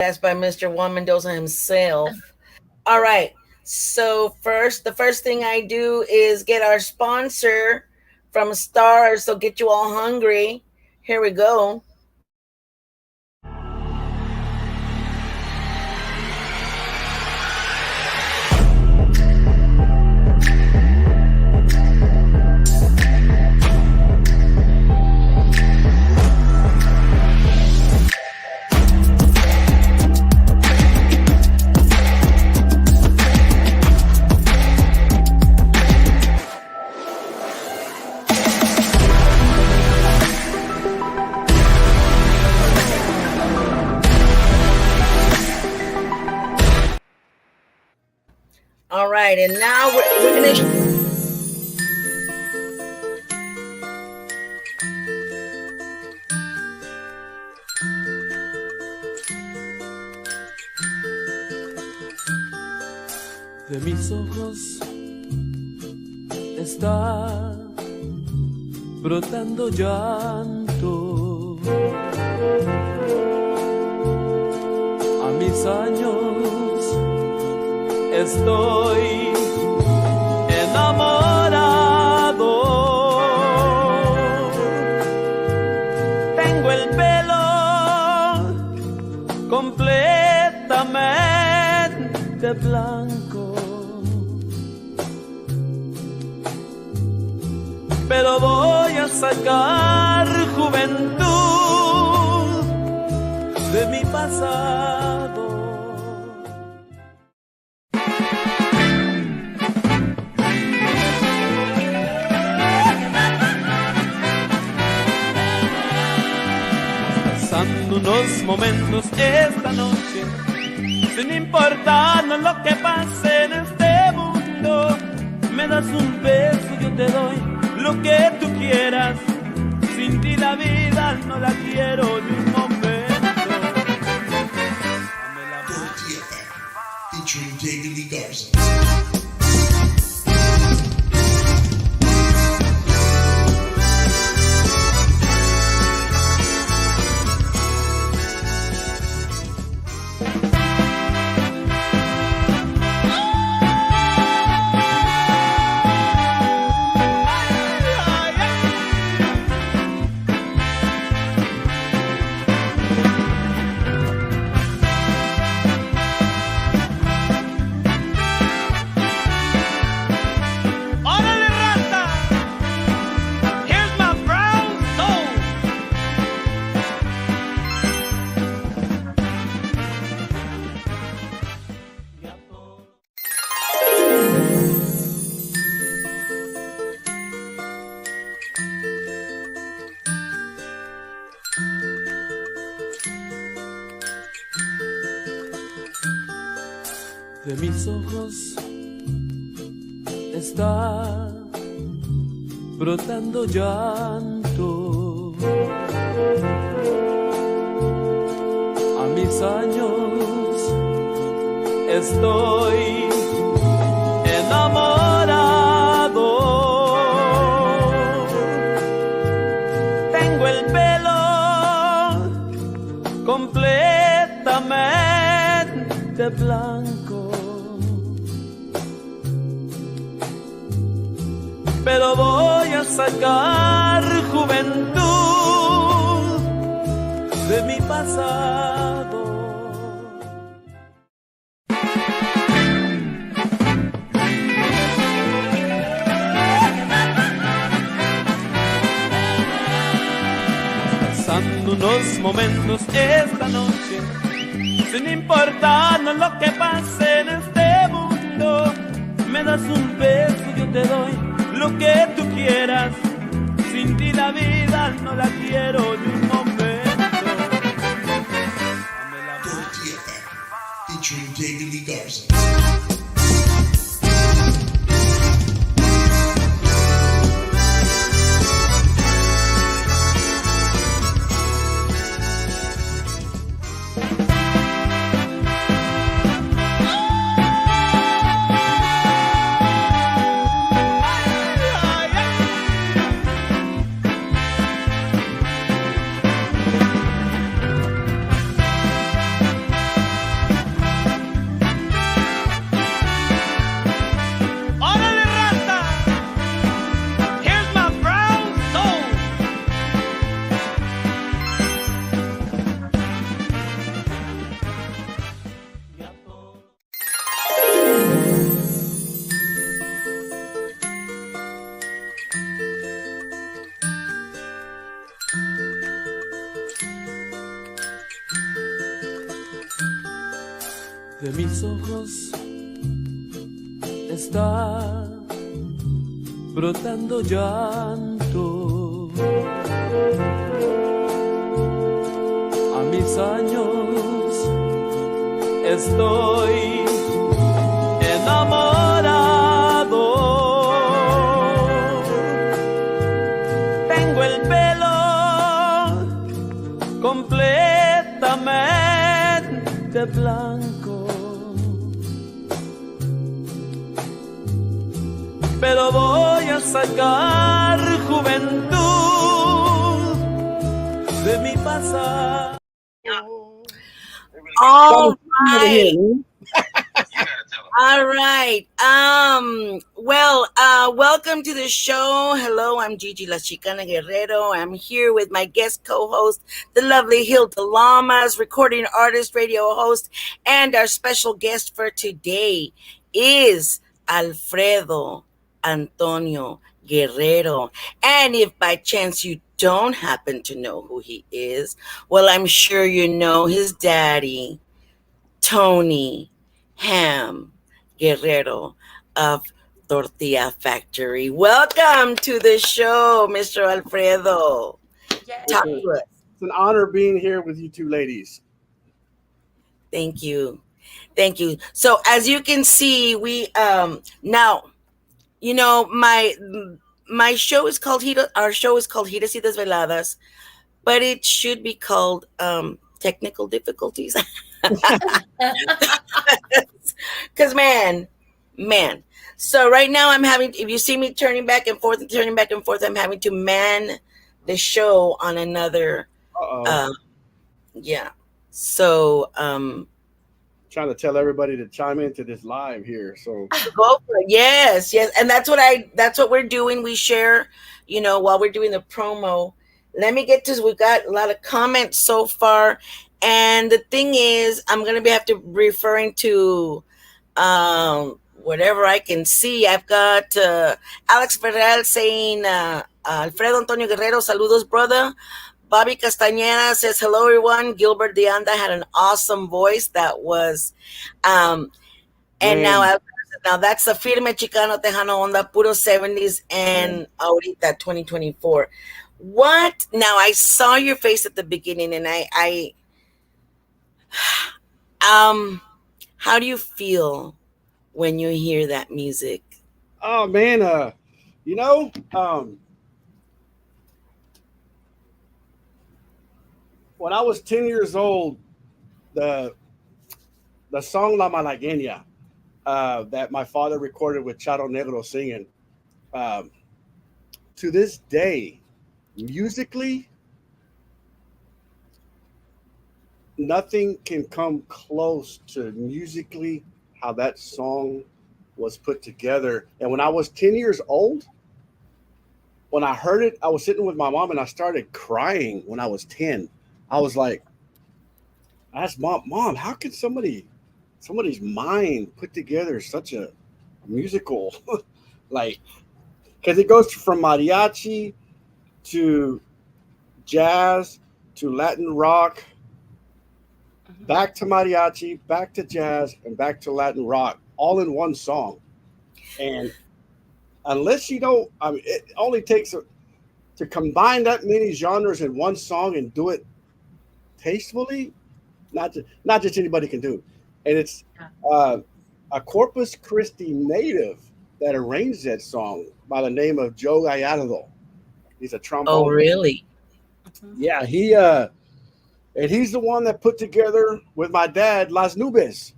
That's by Mr. Juan Mendoza himself. All right. So the first thing I do is get our sponsor from Stars. So get you all hungry. Here we go. All right, and now we're going to... De mis ojos está brotando llanto. A mis años estoy enamorado. Tengo el pelo completamente blanco, pero voy a sacar juventud de mi pasado. Pasando unos momentos esta noche, sin importarnos lo que pase en este mundo. Me das un beso, yo te doy lo que tú quieras. Sin ti la vida no la quiero ni un momento. Tony HAM, featuring Giras y Desveladas. De mis ojos está brotando llanto. A mis años estoy enamorado. Tengo el pelo completamente blanco, pero voy a sacar juventud de mi pasado. Pasando unos momentos esta noche, sin importarnos lo que pase en este mundo. Me das un beso, yo te doy lo que tú quieras. Sin ti la vida no la quiero ni un momento. Tony HAM, featuring Giras y Desveladas. De mis ojos está brotando llanto. A mis años estoy enamorado. Tengo el pelo completamente blanco, pero voy a sacar juventud de mi pasado. All right. All right. Welcome to the show. Hello, I'm Gigi La Chicana Guerrero. I'm here with my guest co-host, the lovely Hilda Lamas, recording artist, radio host, and our special guest for today is Alfredo Antonio Guerrero. And if by chance you don't happen to know who he is, well, I'm sure you know his daddy, Tony HAM Guerrero of Tortilla Factory. Welcome to the show, Mr. Alfredo. Talk to us. It's an honor being here with you two ladies. Thank you. Thank you. So as you can see, we now, you know, my show is called our show is called Giras y Desveladas, but it should be called technical difficulties. Because man. So right now I'm having, if you see me turning back and forth, I'm having to man the show on another. Yeah. So Trying to tell everybody to chime into this live here. So go for it. Yes. And that's what we're doing. We share, you know, while we're doing the promo. Let me get to, we've got a lot of comments so far. And the thing is, I'm going to have to referring to whatever I can see. I've got Alex Ferral saying, Alfredo Antonio Guerrero, saludos, brother. Bobby Castañeda says, hello, everyone. Gilbert de Anda had an awesome voice. That was, and now that's the Firme Chicano Tejano Onda, puro 70s and ahorita 2024. What? Now, I saw your face at the beginning, and I how do you feel when you hear that music? oh man, you know, when I was 10 years old, the song La Malagueña that my father recorded with Charo Negro singing, to this day, musically, nothing can come close to musically how that song was put together. And when I was 10 years old, when I heard it, I was sitting with my mom and I started crying when I was 10. I was like, I asked mom, how could somebody's mind put together such a musical, like, because it goes from mariachi to jazz to Latin rock, back to mariachi, back to jazz, and back to Latin rock, all in one song. And unless you don't, I mean, it only takes to combine that many genres in one song and do it tastefully, not just anybody can do. And it's a Corpus Christi native that arranged that song by the name of Joe Gallardo. He's a trombone. Oh, really? Yeah, and he's the one that put together with my dad Las Nubes.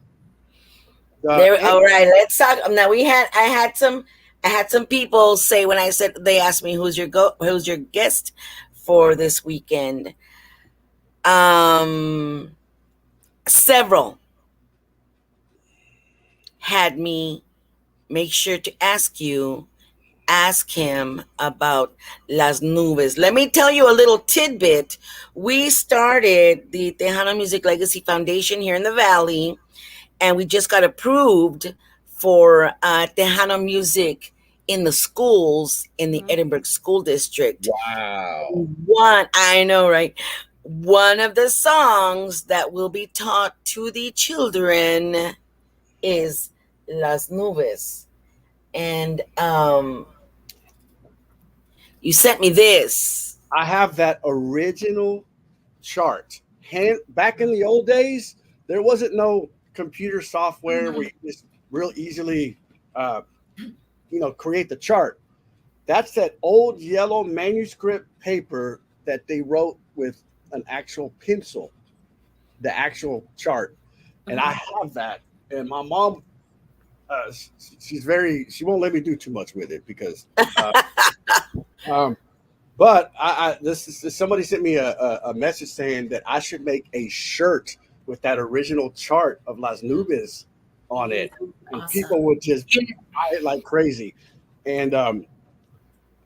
All right, let's talk. Now I had some people say when I said, they asked me who's your guest for this weekend. Several had me make sure to ask him about Las Nubes. Let me tell you a little tidbit. We started the Tejano Music Legacy Foundation here in the Valley, and we just got approved for Tejano music in the schools in the Edinburgh School District. Wow. I know, right? One of the songs that will be taught to the children is Las Nubes. And you sent me this. I have that original chart. Back in the old days, there wasn't no computer software where you just real easily, uh, create the chart. That's that old yellow manuscript paper that they wrote with an actual pencil, the actual chart, and I have that. And my mom, she won't let me do too much with it because, um, but somebody sent me a message saying that I should make a shirt with that original chart of Las Nubes on it, and people would just buy it like crazy. And um,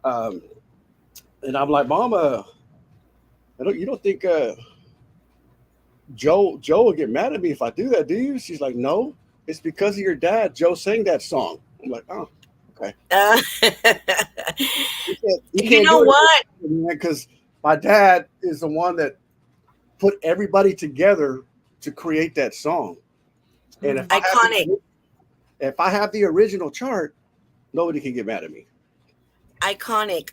and I'm like, Mama, you don't think Joe will get mad at me if I do that, do you? She's like, no, it's because of your dad. Joe sang that song. I'm like, oh, okay. You You can't know do what? it because my dad is the one that put everybody together to create that song. And Iconic. if I have the original chart, nobody can get mad at me. Iconic.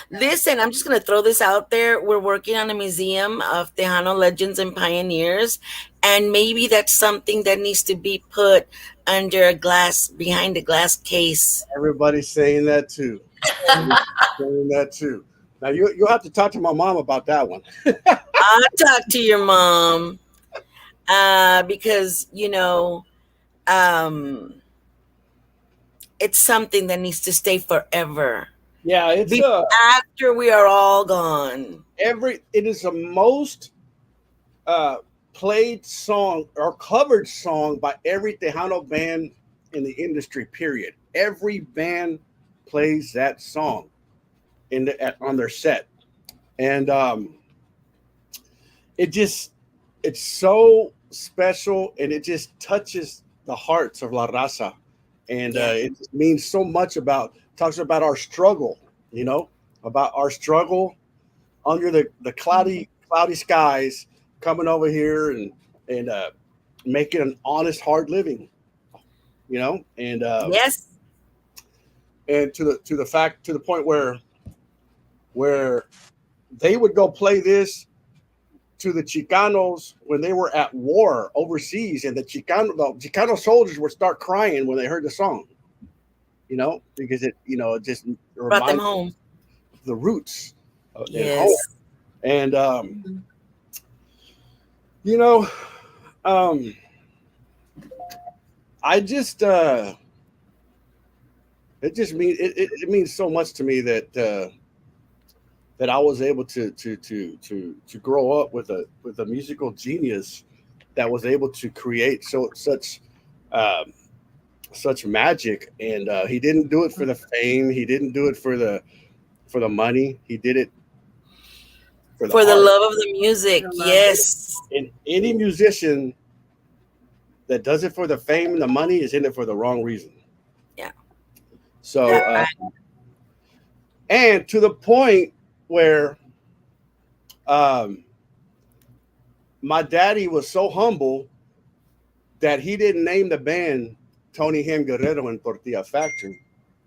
Listen, I'm just gonna throw this out there. We're working on a museum of Tejano legends and pioneers, and maybe that's something that needs to be put under a glass, behind a glass case. Everybody's saying that too. Everybody's saying that too. Now you'll have to talk to my mom about that one. I'll talk to your mom, because um, it's something that needs to stay forever. Yeah, it's After we are all gone. it is the most uh played song or covered song by every Tejano band in the industry. Period. Every band plays that song on their set, and it's so special, and it just touches the hearts of La Raza, and it just means so much talks about our struggle, about our struggle under the cloudy skies, coming over here and making an honest, hard living, and Yes. and to the point where they would go play this to the Chicanos when they were at war overseas, and the Chicano soldiers would start crying when they heard the song, because it just Brought them reminds home. of the roots at home. Yes. And you know, um, I just it means so much to me that I was able to grow up with a musical genius that was able to create um, such magic. And he didn't do it for the fame. He didn't do it for the money. He did it for the For the heart. love of the music. Yes. And any musician that does it for the fame and the money is in it for the wrong reason. Yeah. So and to the point where um, my daddy was so humble that he didn't name the band Tony HAM Guerrero and Tortilla Factory.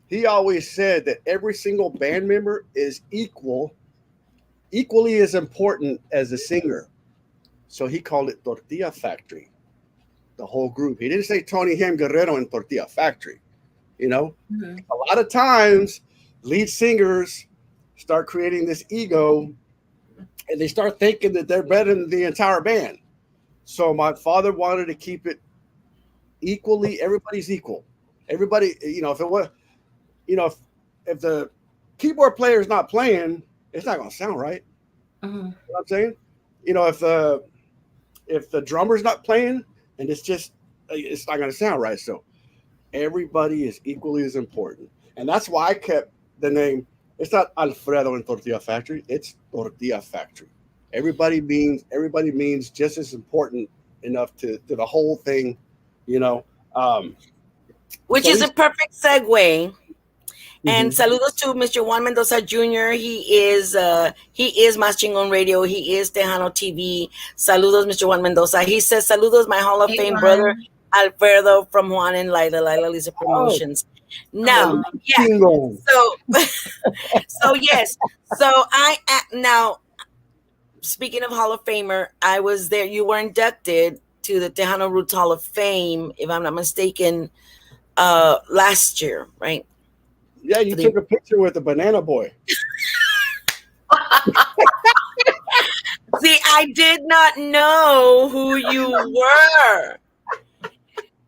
He always said that every single band member is equally as important as the singer. So he called it Tortilla Factory, the whole group. He didn't say Tony HAM Guerrero and Tortilla Factory. A lot of times lead singers start creating this ego, and they start thinking that they're better than the entire band. So my father wanted to keep it equally. Everybody's equal. Everybody, if it was, if the keyboard player is not playing, it's not going to sound right. You know what I'm saying? If the drummer's not playing, and it's not going to sound right. So everybody is equally as important, and that's why I kept the name. It's not Alfredo and Tortilla Factory. It's Tortilla Factory. Everybody means just as important enough to the whole thing, Which is a perfect segue And saludos to Mr. Juan Mendoza Jr. He is Mas Chingon Radio. He is Tejano TV. Saludos, Mr. Juan Mendoza. He says saludos, my Hall of Hey, Fame Juan. brother Alfredo from Juan and Lila Lisa Promotions. Now, yeah. So yes. So now, speaking of Hall of Famer, I was there. You were inducted to the Tejano Roots Hall of Fame, if I'm not mistaken, last year, right? Yeah, you took a picture with the Banana Boy. See, I did not know who you were.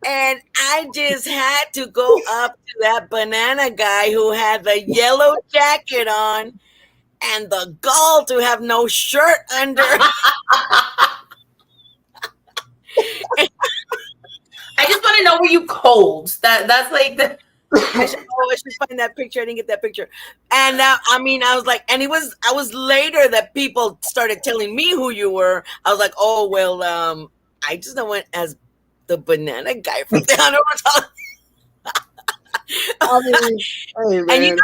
And I just had to go up to that banana guy who had the yellow jacket on and the gall to have no shirt under. I just want to know, were you cold? That's like the. I should find that picture. I didn't get that picture. And I was like, and I was later that people started telling me who you were. I was like, oh, well, I just went as the banana guy from Tejano. And you know,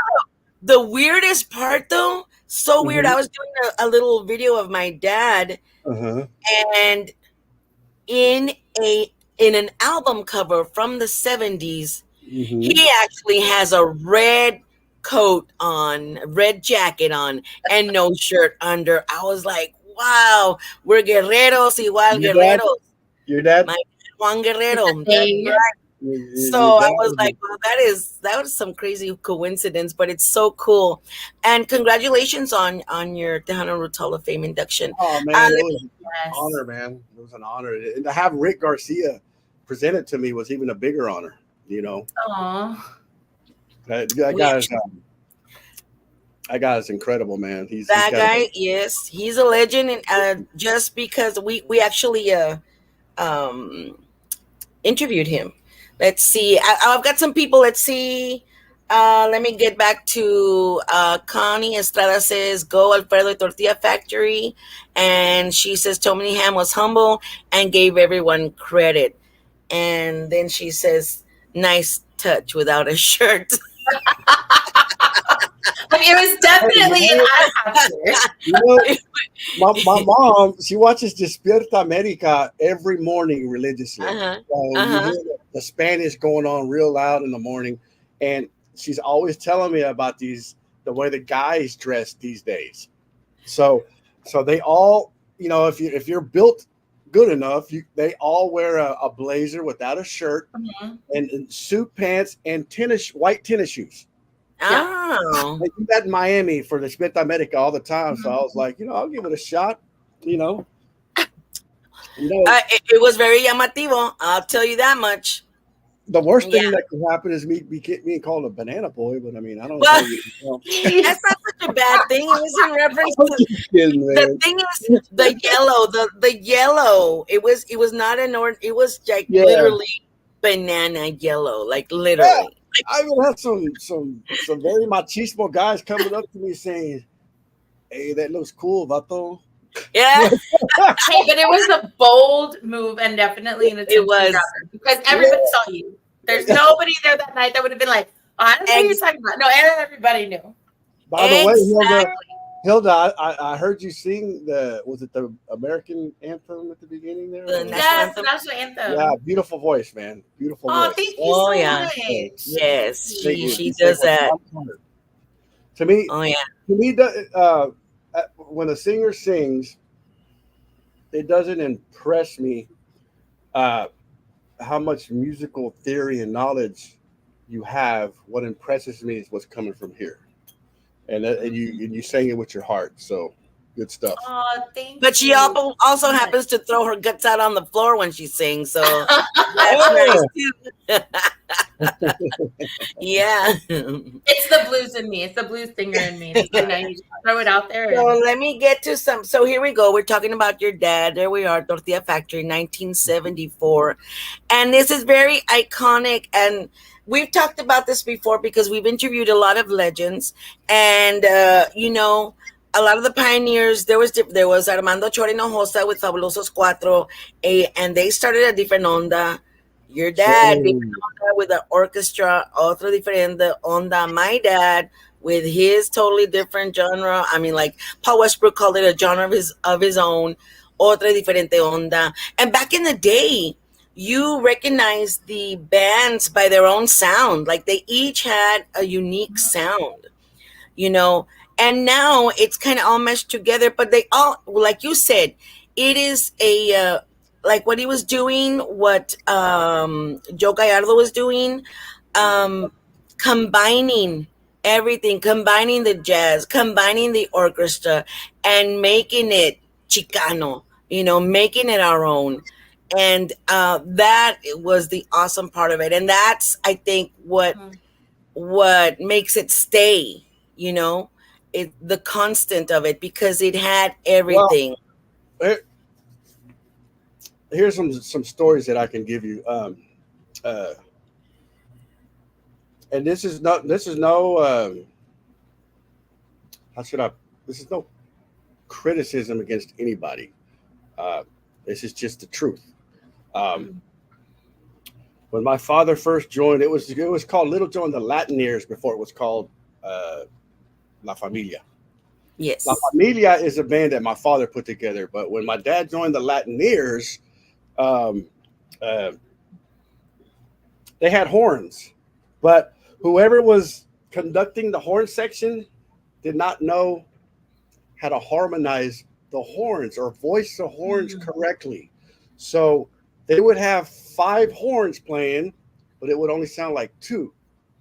the weirdest part though, so weird. I was doing a little video of my dad, and in an album cover from the 70s, he actually has a red coat on, red jacket on, and no shirt under. I was like, wow, we're guerreros igual guerreros. Your dad? My dad, Juan Guerrero. Your So I dad was like, well, that was some crazy coincidence, but it's so cool. And congratulations on your Tejano Roots Hall of Fame induction. Oh man, it was an honor, man. It was an honor. And to have Rick Garcia present it to me was even a bigger honor, you know. Aww. That guy is incredible, man. Yes, he's a legend. And just because we actually interviewed him. Let's see. I've got some people. Let's see. Let me get back to Connie Estrada says, go Alfredo Tortilla Factory. And she says Tony HAM was humble and gave everyone credit. And then she says, nice touch without a shirt. But it was definitely an eye catcher. My mom, she watches Despierta America every morning religiously. You hear the Spanish going on real loud in the morning. And she's always telling me about the way the guys dress these days. So they all, you know, if you're built good enough, they all wear a blazer without a shirt and suit pants and white tennis shoes. Oh, I do that in Miami for the Despierta America all the time. So I was like, you know, I'll give it a shot. You know, it was very llamativo. I'll tell you that much. The worst thing that could happen is me being called a banana boy, but I mean, I don't know. That's not such a bad thing. It was in reference to the thing is the yellow, the yellow. It was not it was like literally banana yellow, like literally. Yeah. I even had some very machismo guys coming up to me saying, "Hey, that looks cool, vato." Yeah. Hey, but it was a bold move and definitely an attention grabber because everybody saw you. There's nobody there that night that would have been like, oh, I don't know what you're talking about. No, everybody knew. By the way, Hilda, I heard you sing was it the American anthem at the beginning there? Yes, the national anthem. Yeah, beautiful voice, man. Beautiful voice. Oh, thank you so much. Yes, she does that. To me, to me, when a singer sings, it doesn't impress me how much musical theory and knowledge you have. What impresses me is what's coming from here. And you sang it with your heart, so good stuff. Oh, thank you. But she also happens to throw her guts out on the floor when she sings, so that's nice too. Yeah, it's the blues in me. It's the blues singer in me. You know, you just throw it out there. So let me get to some. So here we go. We're talking about your dad. There we are, Tortilla Factory, 1974, and this is very iconic. And we've talked about this before because we've interviewed a lot of legends, and you know, a lot of the pioneers. There was Armando Chore Hinojosa with Fabulosos Cuatro, and they started a different onda. Your dad, So different onda with the orchestra, otro diferente onda. My dad with his totally different genre. I mean, like Paul Westbrook called it a genre of his own. Otra diferente onda. And back in the day, you recognize the bands by their own sound. Like they each had a unique sound, you know. And now it's kind of all meshed together, but they all, like you said, it is a like what he was doing, what Joe Gallardo was doing, um, combining everything, combining the jazz, combining the orchestra, and making it Chicano, you know, making it our own. And that was the awesome part of it. And that's, I think, what makes it stay, you know, the constant of it, because it had well, everything. here- here's some stories that I can give you. Uh, and this is no how should I this is no criticism against anybody. Uh, this is just the truth. Um, when my father first joined, it was called Little Joe and the Latineers before it was called uh, La Familia. La Yes. Familia is a band that my father put together, but when my dad joined the Latineers, um, uh, they had horns, but whoever was conducting the horn section did not know how to harmonize the horns or voice the horns correctly. So they would have five horns playing, but it would only sound like two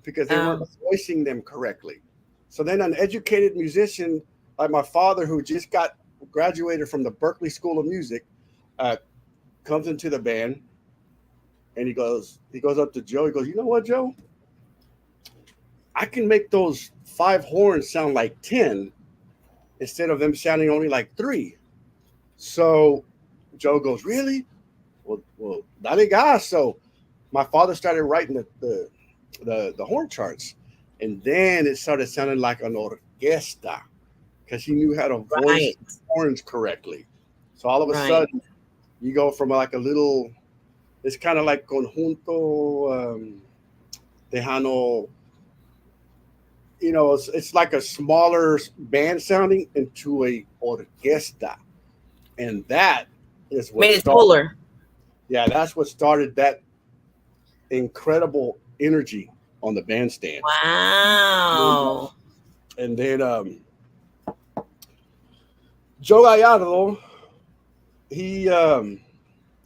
because they weren't um voicing them correctly. So then an educated musician like my father, who just got graduated from the Berkeley School of Music, uh, comes into the band and he goes up to Joe. He goes, you know what, Joe? I can make those five horns sound like 10 instead of them sounding only like three. So Joe goes, really? Well, dale gas. So my father started writing the horn charts, and then it started sounding like an orquesta because he knew how to voice right, horns correctly. So all of a right. sudden, you go from like a little. It's kind of like conjunto Tejano. It's like a smaller band sounding into a orquesta, and that is what Made it started. fuller. Yeah, that's what started that incredible energy on the bandstand. Wow. And then Joe Gallardo, he um,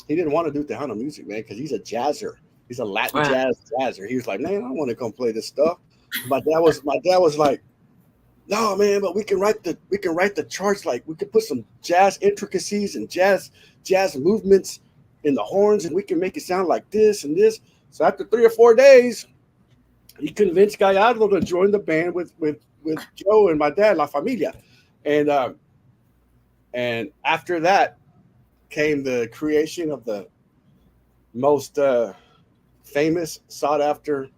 he didn't want to do Tejano music, man, because he's a jazzer. He's a Latin Right. jazzer. He was like, man, I want to come play this stuff. My dad was like, no, man, but we can write the charts, like we can put some jazz intricacies and jazz movements in the horns, and we can make it sound like this and this. So after 3 or 4 days, he convinced Gallardo to join the band with Joe and my dad, La Familia, and after that came the creation of the most famous, sought after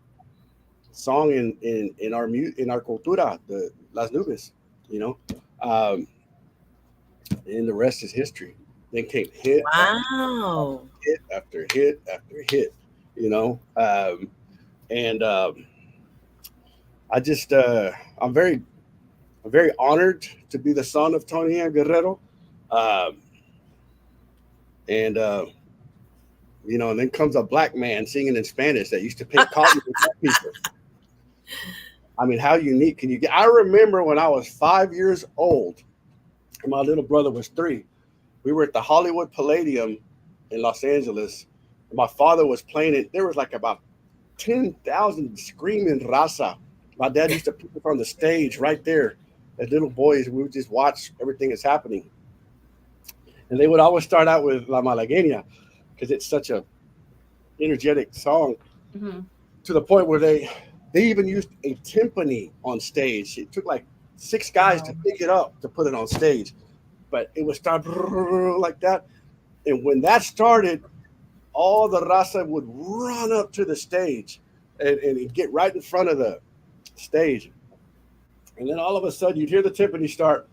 song in our cultura, the Las Nubes, you know, um, and the rest is history. Then came hit after Wow. hit after hit after hit, you know, and I just I'm very honored to be the son of Tony HAM Guerrero, um, and and then comes a black man singing in Spanish that used to pick cotton with black people. I mean, how unique can you get? I remember when I was 5 years old, and my little brother was three. We were at the Hollywood Palladium in Los Angeles. And my father was playing it. There was like about 10,000 screaming raza. My dad used to put us on the stage right there as little boys. We would just watch everything that's happening. And they would always start out with La Malagueña because it's such a energetic song to the point where they even used a timpani on stage. It took like six guys to pick it up to put it on stage, but it would start like that. And when that started, all the raza would run up to the stage and get right in front of the stage. And then all of a sudden, you'd hear the timpani start,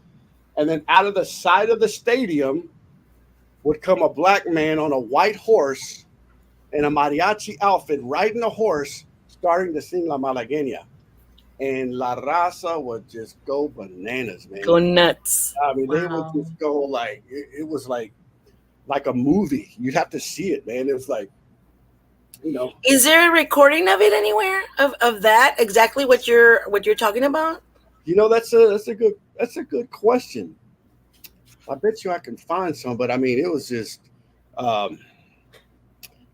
and then out of the side of the stadium would come a black man on a white horse in a mariachi outfit, riding a horse, starting to sing La Malagueña. And La Raza would just go bananas, Go man. nuts. I mean, they would Wow. just go like it was like a movie. You'd have to see it, man. It was like, you know, Is there a recording of it anywhere of that exactly what you're talking about? that's a good question. I bet you I can find some, but I mean, it was just um,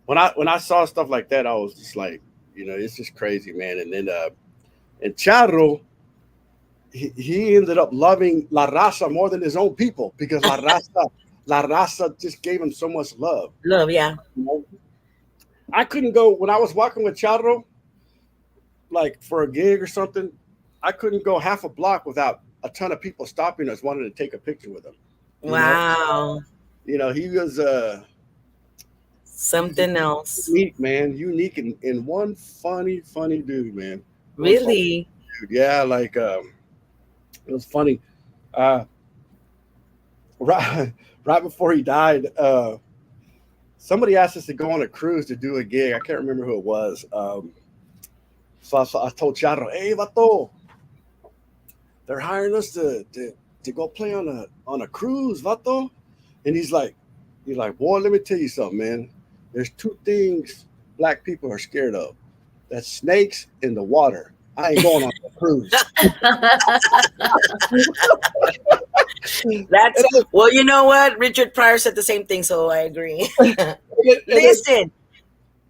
when I saw stuff like that, I was just like, it's just crazy, man. And then and Charro, he ended up loving La Raza more than his own people because La Raza just gave him so much love. Love, yeah. You know? I couldn't go when I was walking with Charro, like for a gig or something. I couldn't go half a block without a ton of people stopping us, wanting to take a picture with him. You know, Wow. he was he's Something else. unique, man, unique and one funny dude, man. One funny Really? dude, yeah. Like it was funny. Uh, right, right before he died, somebody asked us to go on a cruise to do a gig. I can't remember who it was. So I told Charro, "Hey, vato, they're hiring us to go play on a cruise, vato." And he's like, "Boy, let me tell you something, man. There's two things black people are scared of. That's snakes in the water. I ain't going on a cruise." That's well, you know what? Richard Pryor said the same thing, so I agree. Listen,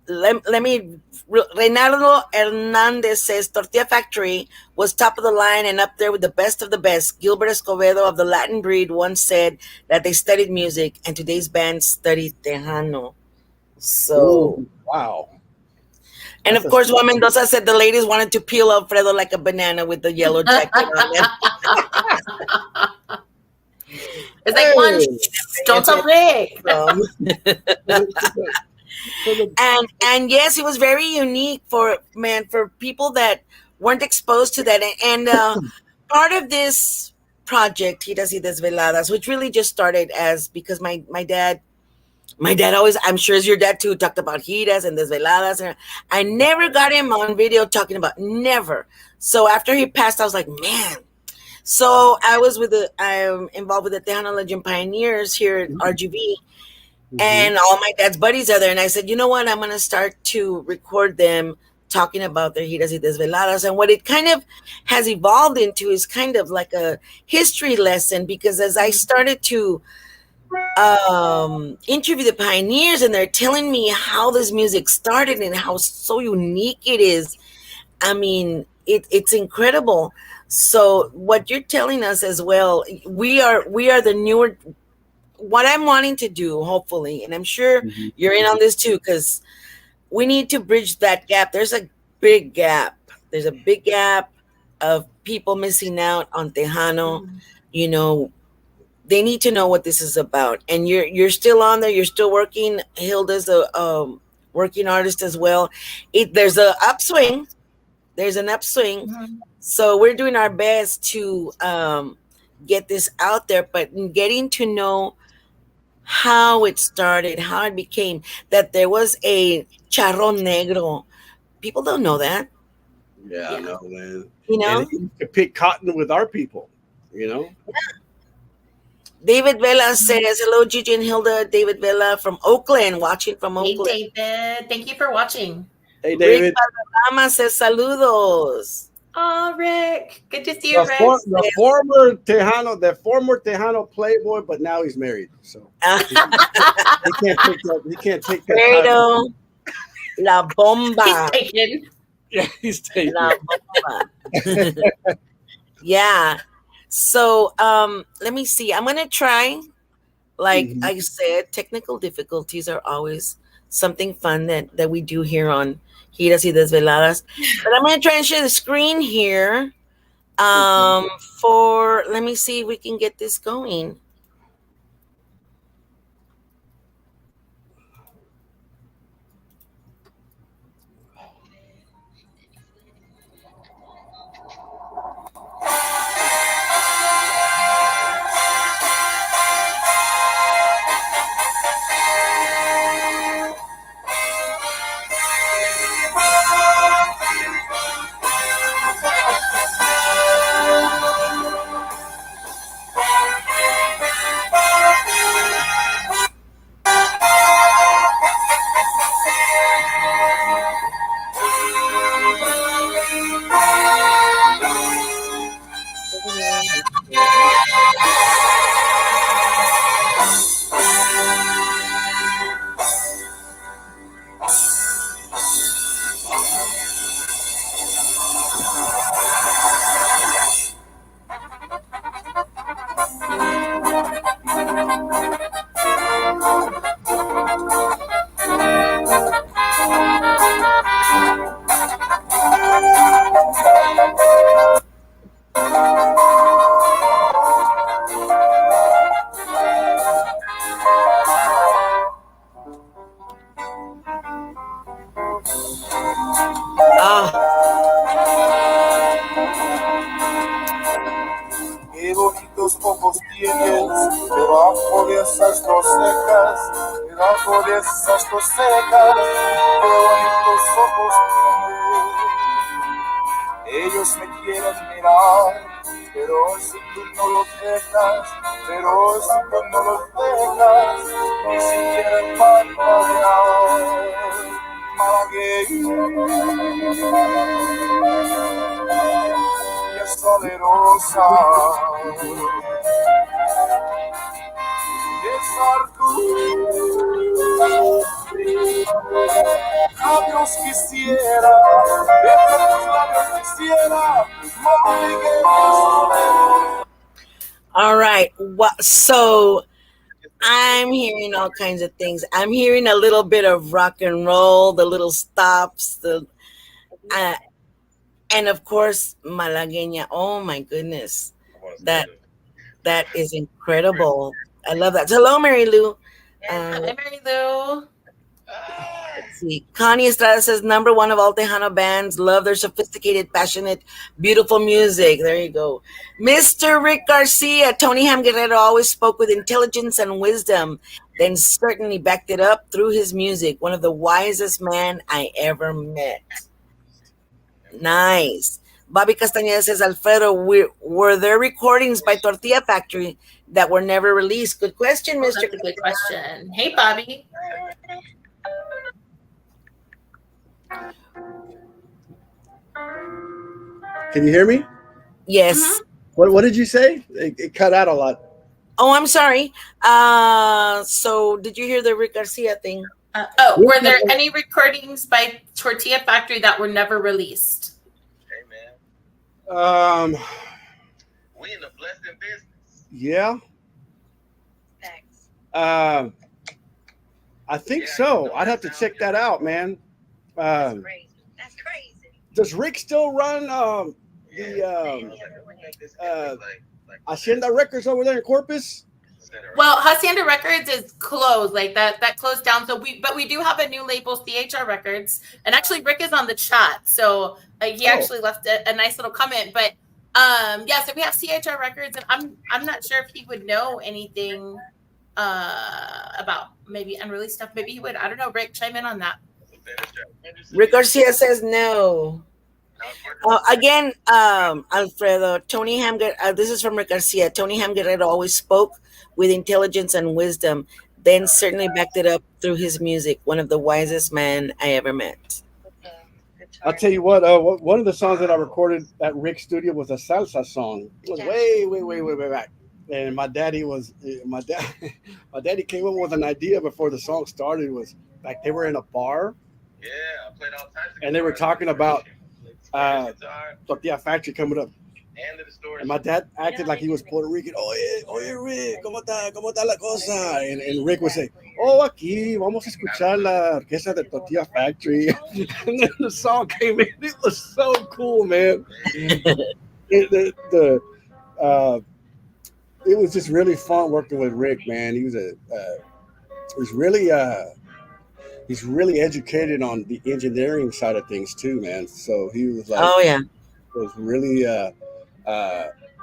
let me. Reynaldo Hernandez says Tortilla Factory was top of the line and up there with the best of the best. Gilbert Escobedo of the Latin breed once said that they studied music, and today's band studied Tejano. So, Ooh, wow. and That's of a course, Juan Mendoza said the ladies wanted to peel Alfredo like a banana with the yellow jacket on them. It's like one, hey. don't tell Rick. So the, And yes, it was very unique for people that weren't exposed to that. And part of this project, Giras y Desveladas, which really just started as because my dad always, I'm sure as your dad too, talked about Giras and Desveladas, and I never got him on video talking about never. So after he passed, I was like, man. So I'm involved with the Tejano Legend Pioneers here at RGV, Mhm. and all my dad's buddies are there. And I said, you know what? I'm going to start to record them talking about their Giras y Desveladas. And what it kind of has evolved into is kind of like a history lesson because as I started to interview the pioneers and they're telling me how this music started and how so unique it is, I mean, it's incredible. So what you're telling us as well, we are the newer what I'm wanting to do, hopefully, and I'm sure Mhm. you're in on this too, because we need to bridge that gap. There's a big gap. There's a big gap of people missing out on Tejano. You know, they need to know what this is about. And you're still on there. You're still working. Hilda's a working artist as well. There's a upswing. There's an upswing. So we're doing our best to get this out there, but in getting to know how it started, how it became that there was a charro negro. People don't know that, Yeah, I Yeah. know, man. you And know. he used to pick cotton with our people, you know? David Vela says, hello, Gigi and Hilda. David Vela from Oakland, watching from Hey, Oakland. David. Thank you for watching. Hey, Rick David, Valderrama says, saludos. Oh, Rick. Good to see you, Rick. the former Tejano playboy, but now he's married, so he can't take that title. Alfredo, La He's Bomba. taken. Yeah, he's taking La Bomba. Yeah. So let me see. I'm gonna try. Like Mhm. I said, technical difficulties are always something fun that we do here on Giras y Desveladas. But I'm gonna try and share the screen here. For let me see if we can get this going. Ah, Qué bonitos ojos tienes debajo de esas dos cejas, debajo de esas dos cejas. Qué bonitos ojos tienes. Ellos me quieren mirar, pero si tú no los dejas, pero si tú no los dejas, ni siquiera parpadear. Malagueña salerosa, besar tus labios quisiera, besar tus labios quisiera, malagueña salerosa. all right. So I'm hearing all kinds of things. I'm hearing a little bit of rock and roll, the little stops, uh, and of course Malagueña. Oh my goodness, that that is incredible. I love that. Hello, Mary Lou. Hi, Uh, Mary Lou. let's see. Connie Estrada says number one of all Tejano bands. Love their sophisticated, passionate, beautiful music. There you go. Mr. Rick Garcia, Tony HAM Guerrero always spoke with intelligence and wisdom, then certainly backed it up through his music. One of the wisest men I ever met. Nice. Bobby Castañeda says, Alfredo, were there recordings by Tortilla Factory that were never released? Good question, Oh, Mr. that's a good question. Hey, Bobby. Can you hear me? Yes. What did you say? It cut out a lot. Oh, I'm sorry. So did you hear the Rick Garcia thing? Were there any recordings by Tortilla Factory that were never released? Hey, man. We in the blessing business. Yeah. Thanks. I think so. I'd have to check that out, man. That's crazy. That's crazy. Does Rick still run Hacienda Records over there in Corpus? Well, Hacienda Records is closed, like that closed down. So we do have a new label, CHR Records, and actually Rick is on the chat, so he actually left a nice little comment. But yeah, so we have CHR Records, and I'm not sure if he would know anything about maybe unreleased stuff. Maybe he would. I don't know. Rick, chime in on that. Rick Garcia says no. Again, Alfredo, Tony HAM, this is from Rick Garcia. Tony HAM Guerrero always spoke with intelligence and wisdom, then certainly backed it up through his music. One of the wisest men I ever met. I'll tell you what, one of the songs that I recorded at Rick's studio was a salsa song. It was way back. And my daddy came up with an idea before the song started. It was like they were in a bar. Yeah, I played all types of and they were talking about Tortilla Factory coming up. And my dad acted like he was Puerto Rican. Oye, Rick, ¿cómo está la cosa? And Rick would say, aquí, vamos a escuchar la orquesta de Tortilla Factory. And then the song came in. It was so cool, man. It was just really fun working with Rick, man. He was he's really educated on the engineering side of things too, man. So he was like, was really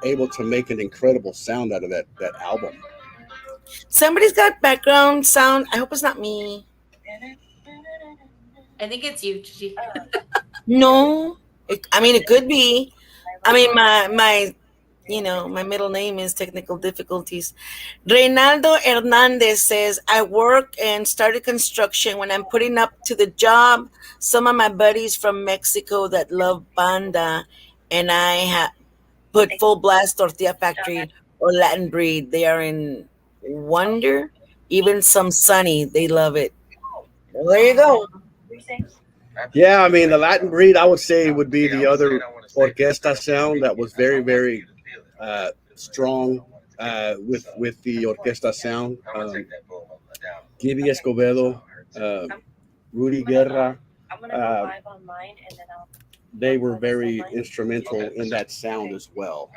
able to make an incredible sound out of that album. Somebody's got background sound. I hope it's not me. I think it's you, Gigi. No, it could be. I mean, my middle name is technical difficulties. Reynaldo Hernandez says, I work and started construction. When I'm putting up to the job, some of my buddies from Mexico that love banda, and I have put full blast Tortilla Factory or Latin Breed. They are in wonder. Even some Sunny, they love it. Well, there you go. Yeah, I mean, the Latin Breed, I would say, would be the other orquesta sound that was very, very strong with the orquesta sound. Gibby Escobedo, Rudy Guerra, they were very instrumental in that sound as well.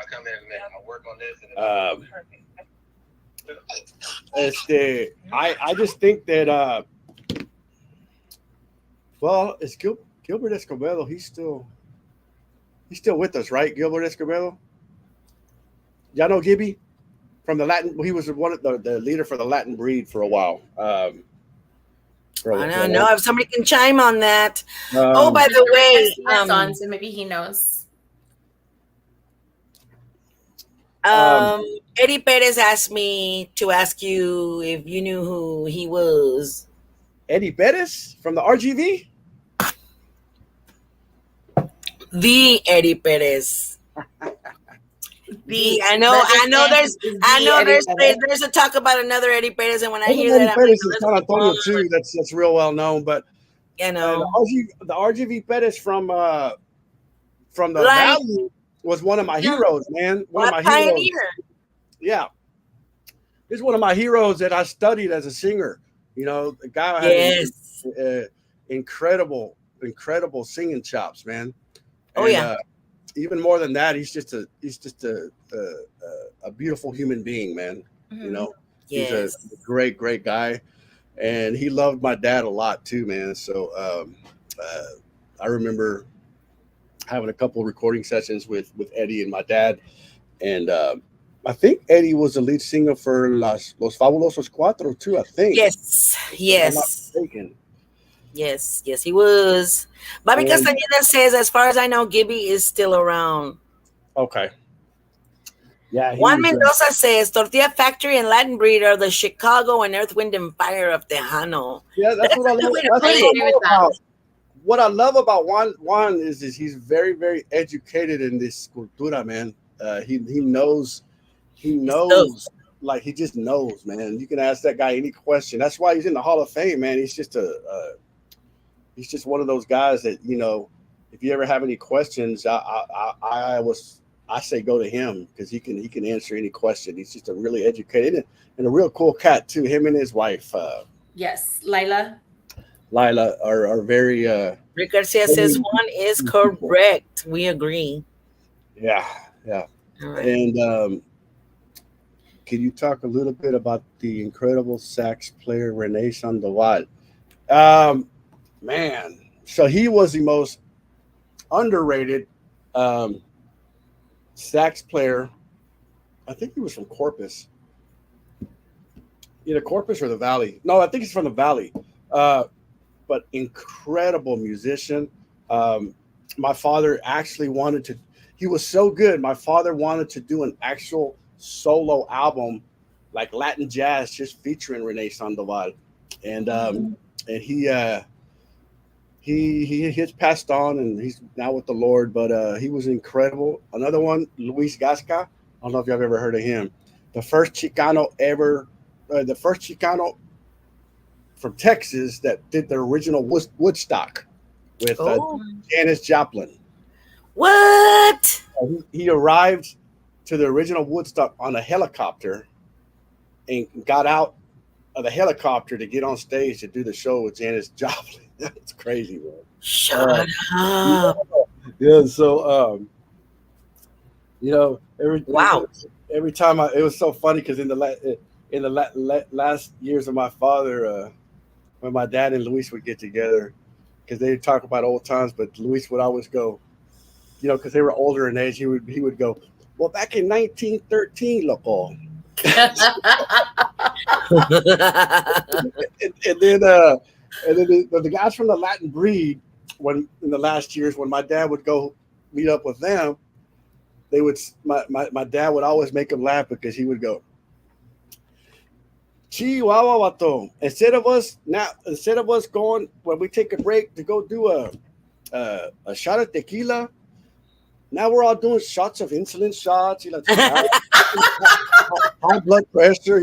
I just think that, well, it's good. Gilbert Escobedo, he's still with us, right? Gilbert Escobedo. Y'all know Gibby from the Latin. He was one of the leader for the Latin breed for a while. I don't know if somebody can chime on that. Oh, by Rick the way, has on, so maybe he knows. Eddie Perez asked me to ask you if you knew who he was. Eddie Perez from the RGV. The Eddie Perez. I know. There's a talk about another Eddie Perez, and when I hear that, I'm Perez like, is San Antonio too. That's real well known, but you know, the RGV Perez from the Valley was one of my heroes, man. One of my heroes. Yeah, he's one of my heroes that I studied as a singer. You know, the guy had incredible singing chops, man. Oh, and, even more than that, he's just a beautiful human being, man. Mm-hmm. You know, he's a great guy, and he loved my dad a lot too, man. So I remember having a couple of recording sessions with Eddie and my dad, and I think Eddie was the lead singer for Los Fabulosos Cuatro too. I think. Yes. If I'm not mistaken. Yes, he was. Bobby Castañeda says, as far as I know, Gibby is still around. Okay. Yeah. Juan Mendoza says, Tortilla Factory and Latin Breed are the Chicago and Earth, Wind, and Fire of Tejano. Yeah, that's what I love. What I love about Juan is he's very, very educated in this cultura, man. He knows, like he just knows, man. You can ask that guy any question. That's why he's in the Hall of Fame, man. He's just he's just one of those guys that, you know, if you ever have any questions, I say go to him because he can answer any question. He's just a really educated and a real cool cat too. Him and his wife. Yes, Lila are very. Rick Garcia says Juan is correct. We agree. Yeah. Right. And can you talk a little bit about the incredible sax player Rene Sandoval? Man, so he was the most underrated sax player. I think he was from Corpus. Either Corpus or the Valley. No, I think he's from the Valley. But incredible musician. My father actually wanted to, he was so good. My father wanted to do an actual solo album like Latin jazz just featuring Rene Sandoval. And he has passed on and he's now with the Lord, but he was incredible. Another one, Luis Gasca. I don't know if y'all ever heard of him. The first Chicano from Texas that did the original Woodstock with Janis Joplin. What? He arrived to the original Woodstock on a helicopter and got out of the helicopter to get on stage to do the show with Janis Joplin. That's crazy, man. Shut up. Yeah, so you know, every time it was so funny because in the last years of my father, when my dad and Luis would get together, because they would talk about old times, but Luis would always go, you know, because they were older in age, he would go, well, back in 1913, loco. and then the guys from the Latin breed, when in the last years when my dad would go meet up with them, they would my dad would always make them laugh because he would go, Chihuahua vato. Instead of us going when we take a break to go do a shot of tequila, now we're all doing shots of insulin shots. High blood pressure.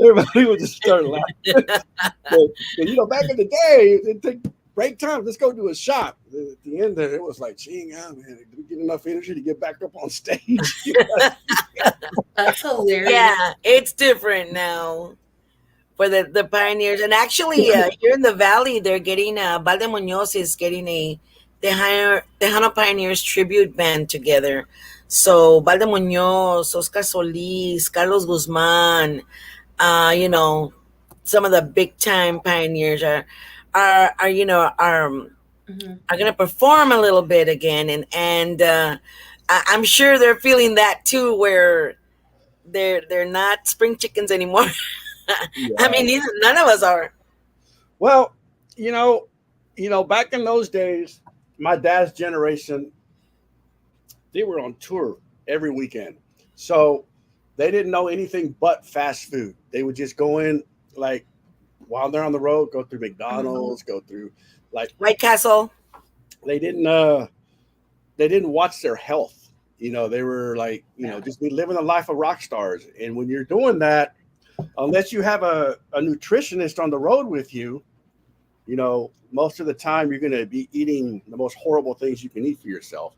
Everybody would just start laughing. But, you know, back in the day, it'd take break time. Let's go do a shot. At the end there, it was like, gee, man, did we get enough energy to get back up on stage? That's hilarious. Yeah, it's different now for the pioneers. And actually, here in the Valley, they're getting, Valde Muñoz is getting a Tejano Pioneers tribute band together. So Valde Muñoz, Oscar Solis, Carlos Guzman, you know, some of the big time pioneers are you know are going to perform a little bit again, and I'm sure they're feeling that too, where they're not spring chickens anymore. I Yeah. mean, none of us are. Well, you know, back in those days, my dad's generation, they were on tour every weekend. So they didn't know anything but fast food. They would just go in, like, while they're on the road, go through McDonald's, go through, like, White Castle. they didn't uh they didn't watch their health. They were like, just be living the life of rock stars. And when you're doing that, unless you have a nutritionist on the road with you, most of the time you're going to be eating the most horrible things you can eat for yourself.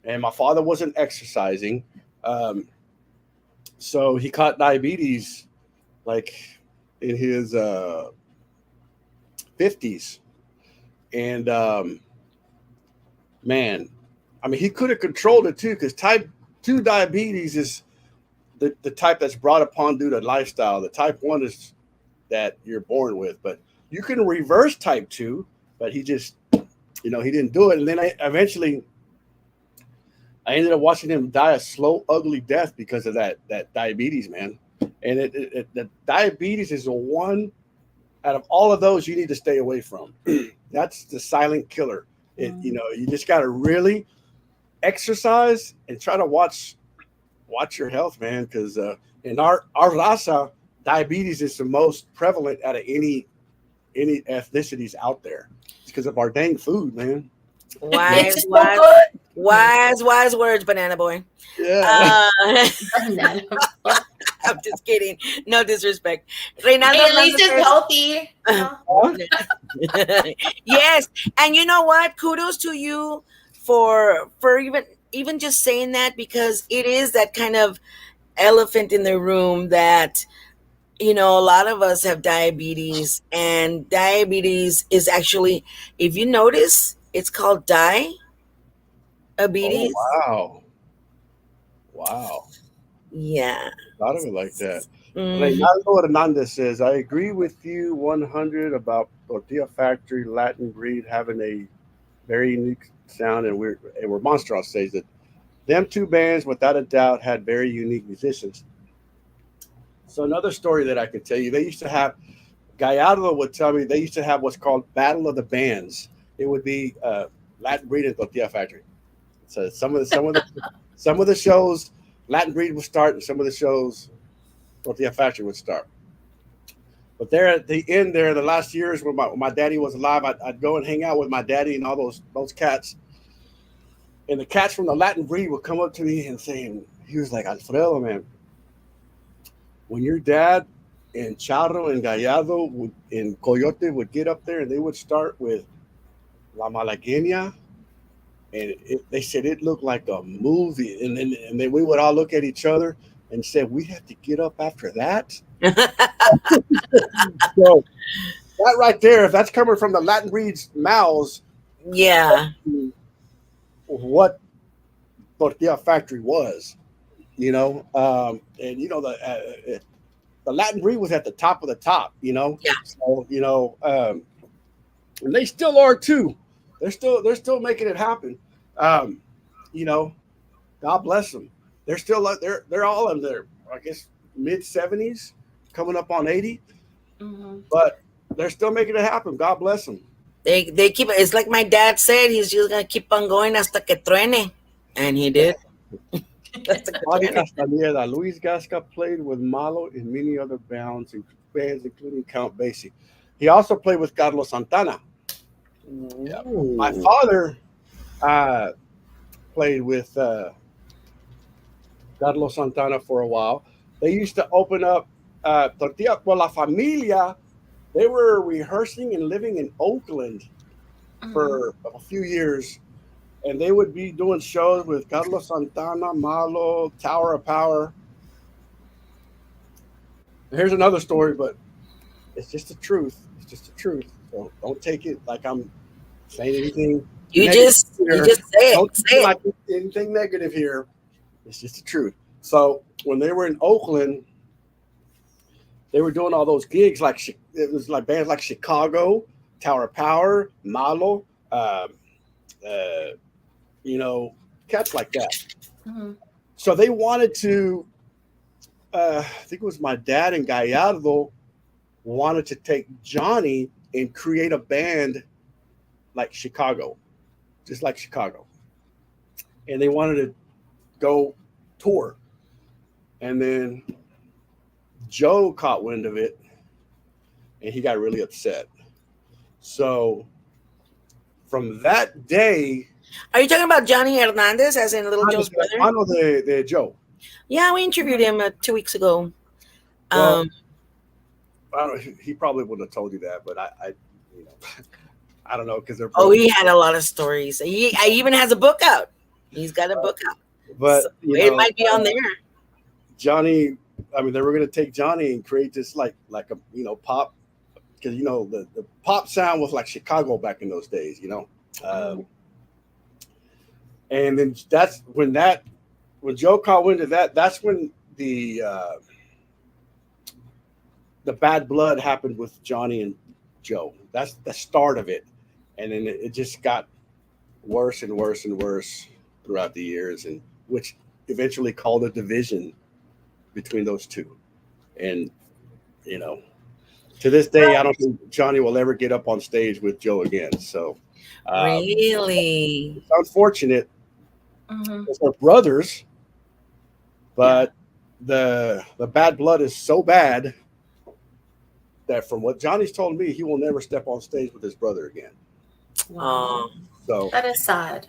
And my father wasn't exercising. So he caught diabetes like in his 50s. And man, I mean, he could have controlled it too, because type 2 diabetes is the type that's brought upon due to lifestyle. The type 1 is that you're born with, but you can reverse type 2, but he just, he didn't do it. And then I ended up watching him die a slow, ugly death because of that diabetes, man. And the diabetes is the one out of all of those you need to stay away from. That's the silent killer. You just got to really exercise and try to watch your health, man. Because in our raza, diabetes is the most prevalent out of any ethnicities out there. It's because of our dang food, man. Wise, It's so wise, good. wise words, Banana Boy. Yeah. I'm just kidding. No disrespect. Reynaldo Hey, at least it's healthy. Yes, and you know what? Kudos to you for even just saying that, because it is that kind of elephant in the room that a lot of us have diabetes, and diabetes is actually, if you notice, it's called Oh, diabetes. wow. Yeah. Thought of it like that. Mhm. Reynaldo Hernandez says, I agree with you 100 about Tortilla Factory, Latin Breed having a very unique sound, and we're Monstros says that them two bands, without a doubt, had very unique musicians. So another story that I could tell you, they used to have, Gallardo would tell me, they used to have what's called Battle of the Bands. It would be Latin Breed and Tortilla Factory. So some of the shows, Latin Breed would start, and some of the shows, Tortilla Factory would start. But there at the end, there, the last years when my daddy was alive, I'd go and hang out with my daddy and all those cats. And the cats from the Latin Breed would come up to me and saying, he was like, Alfredo, man, when your dad and Charro and Gallardo and Coyote would get up there and they would start with La Malagueña, and they said it looked like a movie. And then we would all look at each other and said, we have to get up after that. So that right there, if that's coming from the Latin Breed's mouths, Yeah. what Tortilla Factory was, and the Latin Breed was at the top of the top, Yeah. So and they still are too. They're still making it happen. Um, God bless them. They're still like they're all in their, I guess, mid-70s, coming up on 80, but they're still making it happen. God bless them. They keep, it's like my dad said, he's just gonna keep on going hasta que truene. And he did. Hasta que Bobby truene. Castaneda, Luis Gasca played with Malo in many other bands, including Count Basie. He also played with Carlos Santana. Yeah. My father played with Carlos Santana for a while. They used to open up Tortilla por la Familia. They were rehearsing and living in Oakland for a few years, and they would be doing shows with Carlos Santana, Malo, Tower of Power. And here's another story, but it's just the truth. It's just the truth. So don't take it like I'm saying anything. You negative just here. say it. Don't Say take it it. like anything negative here. It's just the truth. So when they were in Oakland, they were doing all those gigs it was like bands like Chicago, Tower of Power, Malo, you know, cats like that. Mm-hmm. So they wanted to. I think it was my dad and Gallardo wanted to take Johnny and create a band like Chicago, just like Chicago, and they wanted to go tour. And then Joe caught wind of it and he got really upset. So from that day, Are you talking about Johnny Hernandez, as in Little Joe's brother? I know the Joe. Yeah, we interviewed him 2 weeks ago. Well, I don't, he probably wouldn't have told you that, but I you know, I don't know because they're. Oh, he had a lot of stories. He even has a book out. He's got a book out. But so it might be on there. Johnny, I mean, they were going to take Johnny and create this like a pop, because the pop sound was like Chicago back in those days, and then that's when Joe caught wind of that. That's when the bad blood happened with Johnny and Joe. That's the start of it, and then it just got worse and worse and worse throughout the years, and which eventually called a division between those two. And to this day, I don't think Johnny will ever get up on stage with Joe again. So really, it's unfortunate. Because they're brothers, but the bad blood is so bad that, from what Johnny's told me, he will never step on stage with his brother again. Wow. So that is sad.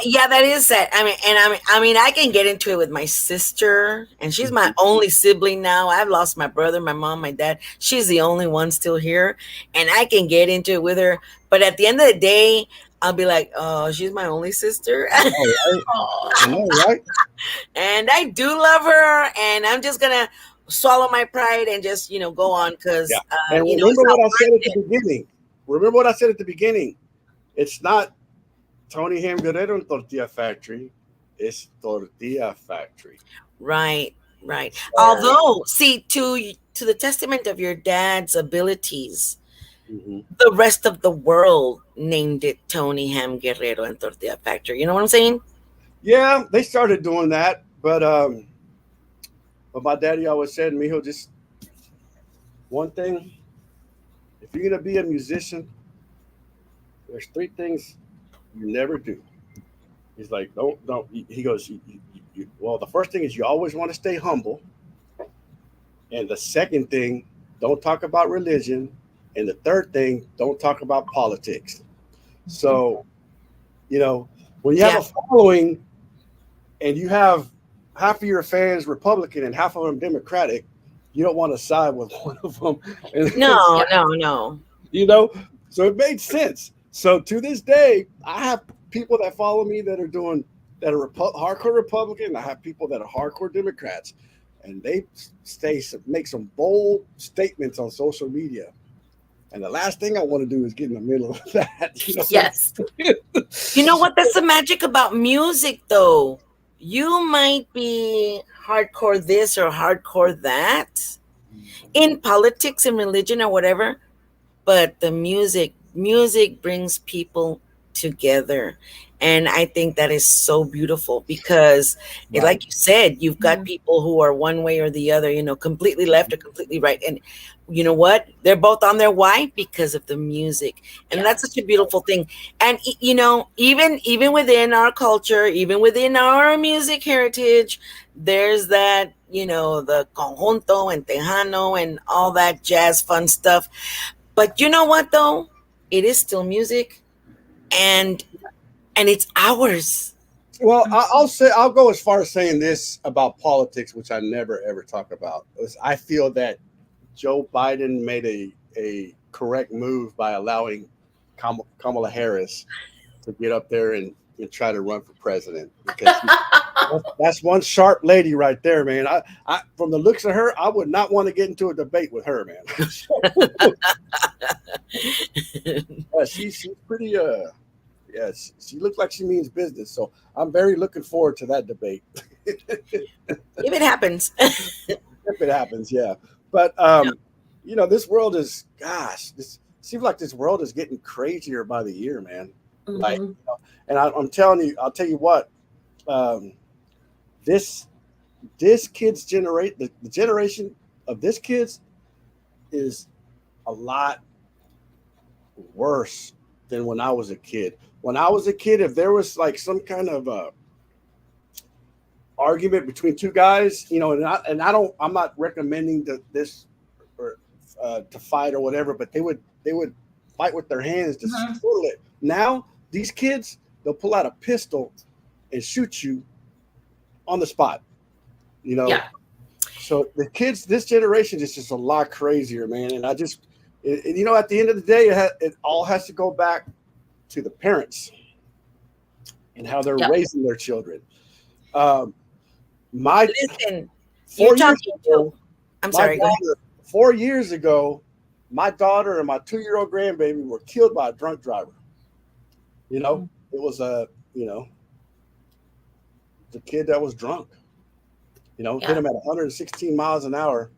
Yeah, that is sad. I mean, I can get into it with my sister, and she's my only sibling now. I've lost my brother, my mom, my dad. She's the only one still here, and I can get into it with her. But at the end of the day, I'll be like, oh, she's my only sister. I know, right? And I do love her, and I'm just gonna swallow my pride and just go on, because and remember what I said at the beginning. Remember what I said at the beginning. It's not Tony HAM Guerrero and Tortilla Factory. It's Tortilla Factory. Right. Although, see, to the testament of your dad's abilities, the rest of the world named it Tony HAM Guerrero and Tortilla Factory. You know what I'm saying? Yeah, they started doing that, but my daddy always said, "Mijo, just one thing. If you're gonna be a musician, there's 3 things you never do." He's like, don't. He goes, well, the first thing is you always want to stay humble, and the second thing, don't talk about religion, and the third thing, don't talk about politics. So, when you have a following and you have half of your fans Republican and half of them Democratic, you don't want to side with one of them. No. So it made sense. So to this day, I have people that follow me that are hardcore Republican. I have people that are hardcore Democrats, and they make some bold statements on social media. And the last thing I want to do is get in the middle of that. Yes. You know what? That's the magic about music, though. You might be hardcore this or hardcore that in politics and religion or whatever, but the music brings people together. And I think that is so beautiful because, like you said, you've got people who are one way or the other, completely left or completely right. And you know what? They're both on their why because of the music. And that's such a beautiful thing. And, even within our culture, even within our music heritage, there's that, the conjunto and Tejano and all that jazz fun stuff. But you know what, though? It is still music, and it's ours. Well, I'll go as far as saying this about politics, which I never ever talk about. I feel that Joe Biden made a correct move by allowing Kamala Harris to get up there and try to run for president, because that's one sharp lady right there, man. I from the looks of her, I would not want to get into a debate with her, man. She's pretty she looks like she means business, so I'm very looking forward to that debate. If it happens. If it happens, yeah. But this world is, gosh, this seems like this world is getting crazier by the year, man. Like, and I'm telling you, I'll tell you what, this kid's generate the generation of this kids is a lot worse than when I was a kid. When I was a kid, if there was like some kind of argument between two guys, I'm not recommending this or to fight or whatever, but they would fight with their hands to settle it. Now these kids, they'll pull out a pistol and shoot you on the spot. Yeah. So the kids, this generation is just a lot crazier, man. And at the end of the day, it all has to go back to the parents and how they're raising their children. Listen, you're talking to. I'm sorry. Go ahead. 4 years ago, my daughter and my 2-year-old grandbaby were killed by a drunk driver. It was the kid that was drunk. Hit him at 116 miles an hour.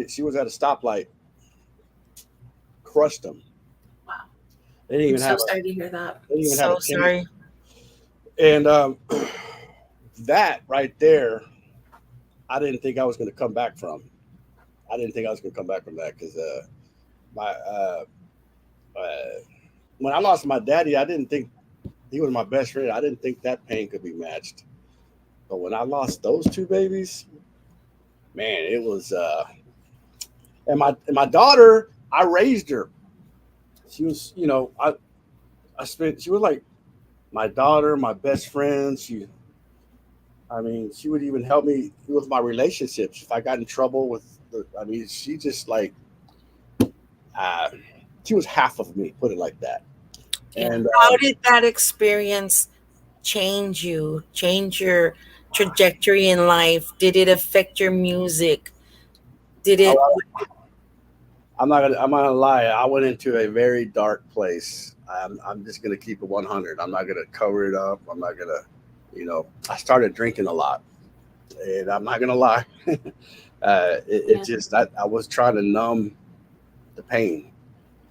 She was at a stoplight, crushed him. Wow. They didn't even I'm so sorry to hear that. They didn't even So have a sorry. And that right there, I didn't think I was going to come back from. I didn't think I was going to come back from that because when I lost my daddy, I didn't think he was my best friend. I didn't think that pain could be matched. But when I lost those two babies, man, it was. And my daughter, I raised her. She was, she was like my daughter, my best friend. She would even help me with my relationships. If I got in trouble she just like, she was half of me, put it like that. And how did that experience change you, change your trajectory in life? Did it affect your music? Did it? I'm not gonna lie. I went into a very dark place. I'm just gonna keep it 100. I'm not gonna cover it up. I'm not gonna, I started drinking a lot, and I'm not gonna lie. Just I was trying to numb the pain,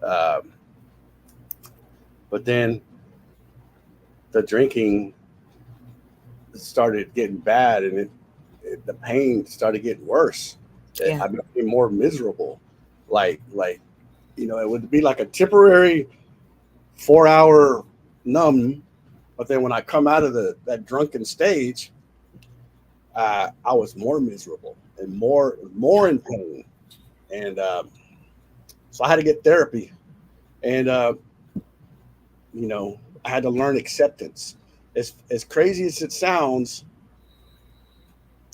but then the drinking started getting bad, and the pain started getting worse. I became more miserable. Like it would be like a temporary 4-hour numb, but then when I come out of that drunken stage, I was more miserable and more in pain, and so I had to get therapy, and I had to learn acceptance. As crazy as it sounds,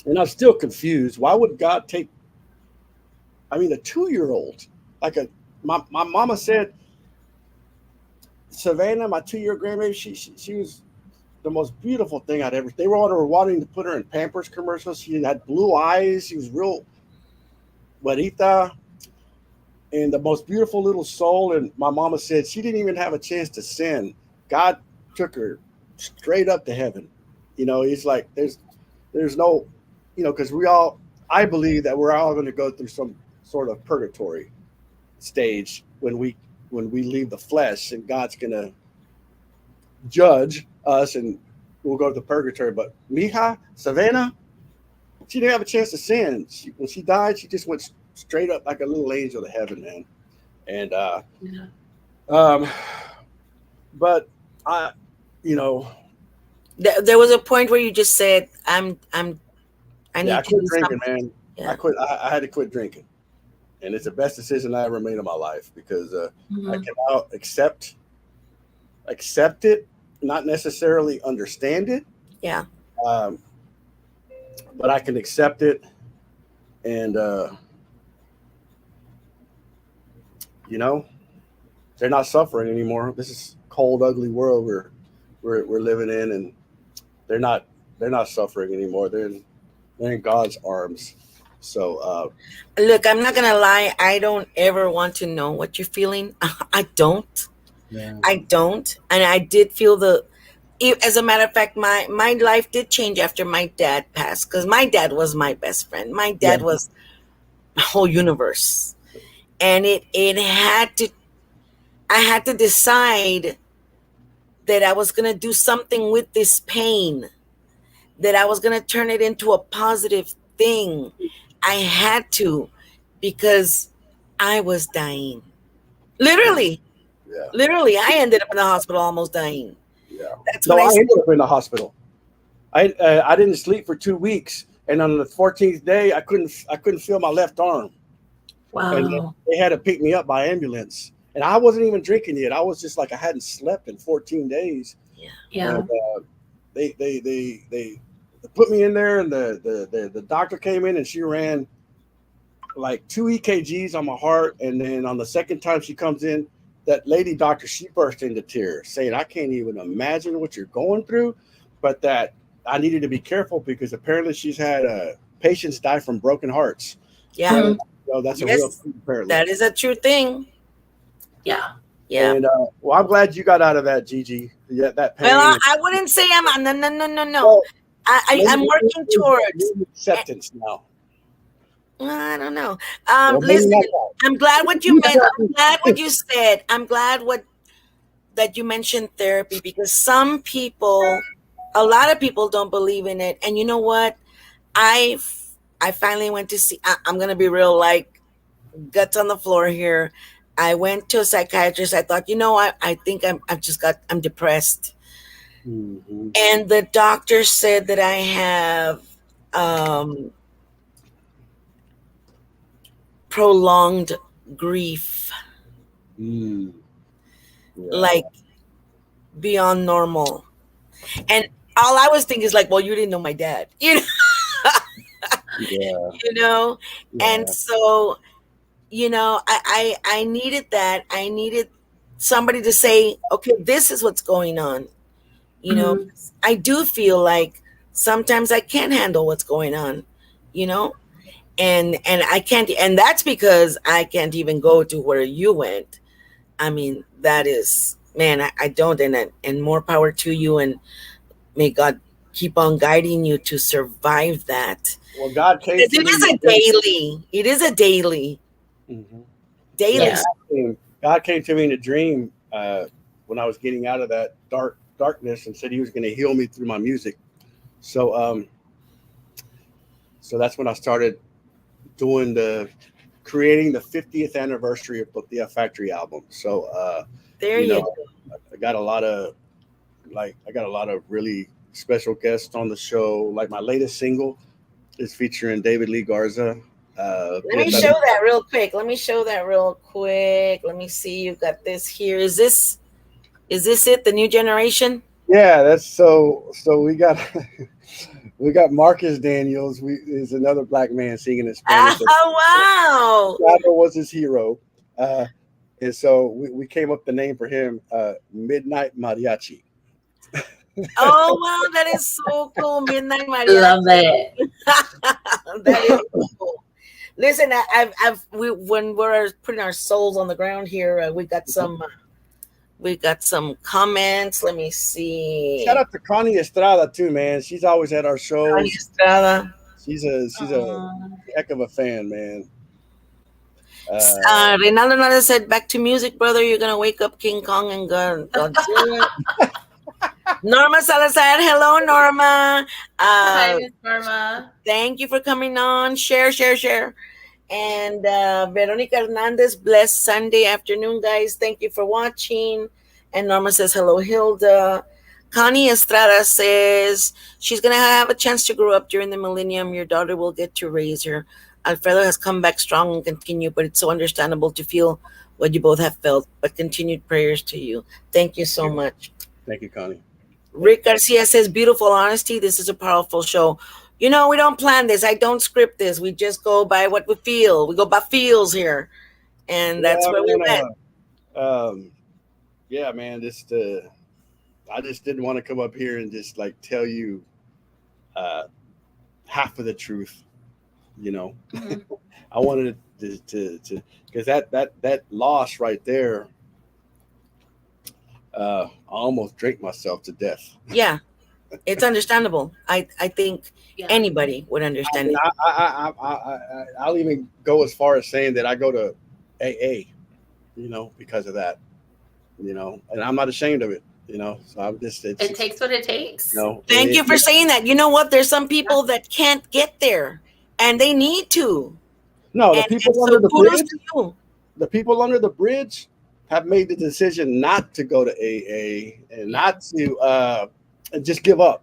and I'm still confused. Why would God take? A 2-year-old, my mama said, Savannah, my 2-year grandbaby, she was the most beautiful thing I'd ever. They were wanting to put her in Pampers commercials. She had blue eyes. She was real bonita and the most beautiful little soul. And my mama said she didn't even have a chance to sin. God took her straight up to heaven. He's like, there's no, because I believe that we're all going to go through some sort of purgatory stage when we leave the flesh, and God's going to judge us and we'll go to the purgatory. But Mija, Savannah, she didn't have a chance to sin. When she died, she just went straight up like a little angel to heaven, man. And but I, there was a point where you just said, I need I to quit do drinking, something. man. Yeah. I quit. I had to quit drinking, and it's the best decision I ever made in my life because I can now accept it, not necessarily understand it. Yeah. But I can accept it, and they're not suffering anymore. This is cold, ugly world we're living in, and they're not suffering anymore. They're in God's arms. So look, I'm not gonna lie. I don't ever want to know what you're feeling. I don't. yeah. I don't. And I did feel as a matter of fact, my life did change after my dad passed, because my dad was my best friend. My dad was my whole universe. And it had to, I had to decide that I was going to do something with this pain, that I was going to turn it into a positive thing. I had to, because I was dying. Literally, Yeah. literally, I ended up in the hospital almost dying. Yeah. That's No, when I I said, ended up in the hospital. I didn't sleep for 2 weeks, and on the 14th day, I couldn't feel my left arm, and Wow. they had to pick me up by ambulance. And I wasn't even drinking yet. I was just like I hadn't slept in 14 days. Yeah. And, they put me in there, and the doctor came in, and she ran like 2 EKGs on my heart, and then on the second time she comes in, that lady doctor, she burst into tears, saying, "I can't even imagine what you're going through, but that I needed to be careful because apparently she's had patients die from broken hearts." yeah, Mhm. So that's a real yes, thing, apparently. that is a true thing. Yeah. Yeah. And well, I'm glad you got out of that, Gigi. Yeah, that pain. Well, I wouldn't say I'm no, no, no, no, no. Well, I'm working towards. acceptance now. I don't know. Well, maybe Listen, not that. I'm glad what you meant. I'm glad what you said. I'm glad that you mentioned therapy, because some people, a lot of people don't believe in it. And you know what? I finally went to see. I'm gonna be real, like guts on the floor here. I went to a psychiatrist. I thought, I think I'm depressed. Mhm. And the doctor said that I have prolonged grief, Mm. Yeah. like beyond normal. And all I was thinking is like, well, you didn't know my dad, Yeah. And Yeah. so, I needed that. I needed somebody to say, okay, this is what's going on. Mhm. I do feel like sometimes I can't handle what's going on, you know, and I can't, and that's because I can't even go to where you went. I mean, that is, man, I don't, and more power to you, and may God keep on guiding you to survive that. Well, God came Because to it me. is a daily, it is a daily, Mhm. daily. Yeah. God came to me in a dream when I was getting out of that darkness, and said He was going to heal me through my music. So, so that's when I started doing creating the 50th anniversary of the Factory album. So, There you you know, go. I got a lot of really special guests on the show. Like my latest single is featuring David Lee Garza. Let me show that real quick. Let me show that real quick. Let me see. You got this here. Is this it? The new generation? Yeah, that's so we got we got Marcus Daniels. Is another black man singing in Spanish. Oh wow. Tejano was his hero. And so we came up with the name for him, Midnight Mariachi. Oh wow, that is so cool. Midnight Love Mariachi. it. That is cool. Listen, when we're putting our souls on the ground here, we got some comments. Let me see. Shout out to Connie Estrada too, man. She's always at our Tony shows. Estrada. She's a heck of a fan, man. Rinaldo Nada said, "Back to music, brother. You're gonna wake up King Kong and Godzilla." Norma Salazar, hello, Norma. Hi, Miss Norma. Thank you for coming on. Share, share, share. And Veronica Hernandez, blessed Sunday afternoon, guys. Thank you for watching. And Norma says, hello, Hilda. Connie Estrada says she's going to have a chance to grow up during the millennium. Your daughter will get to raise her. Alfredo has come back strong and continue, but it's so understandable to feel what you both have felt. But continued prayers to you. Thank you so much. Thank you, Connie. Rick Garcia says, beautiful honesty. This is a powerful show. We don't plan this. I don't script this. We just go by what we feel. We go by feels here. And that's where we went. Yeah, man. I just didn't want to come up here and just like tell you half of the truth. Mhm. I wanted to because that loss right there, I almost drank myself to death. Yeah. It's understandable. I think Yeah. anybody would understand it. I'll even go as far as saying that I go to AA, because of that, and I'm not ashamed of it, So I'm just, It takes what it takes. Thank you for saying that. You know what? There's some people that can't get there, and they need to. No, And so kudos to you. the people under the bridge have made the decision not to go to AA and not to and just give up.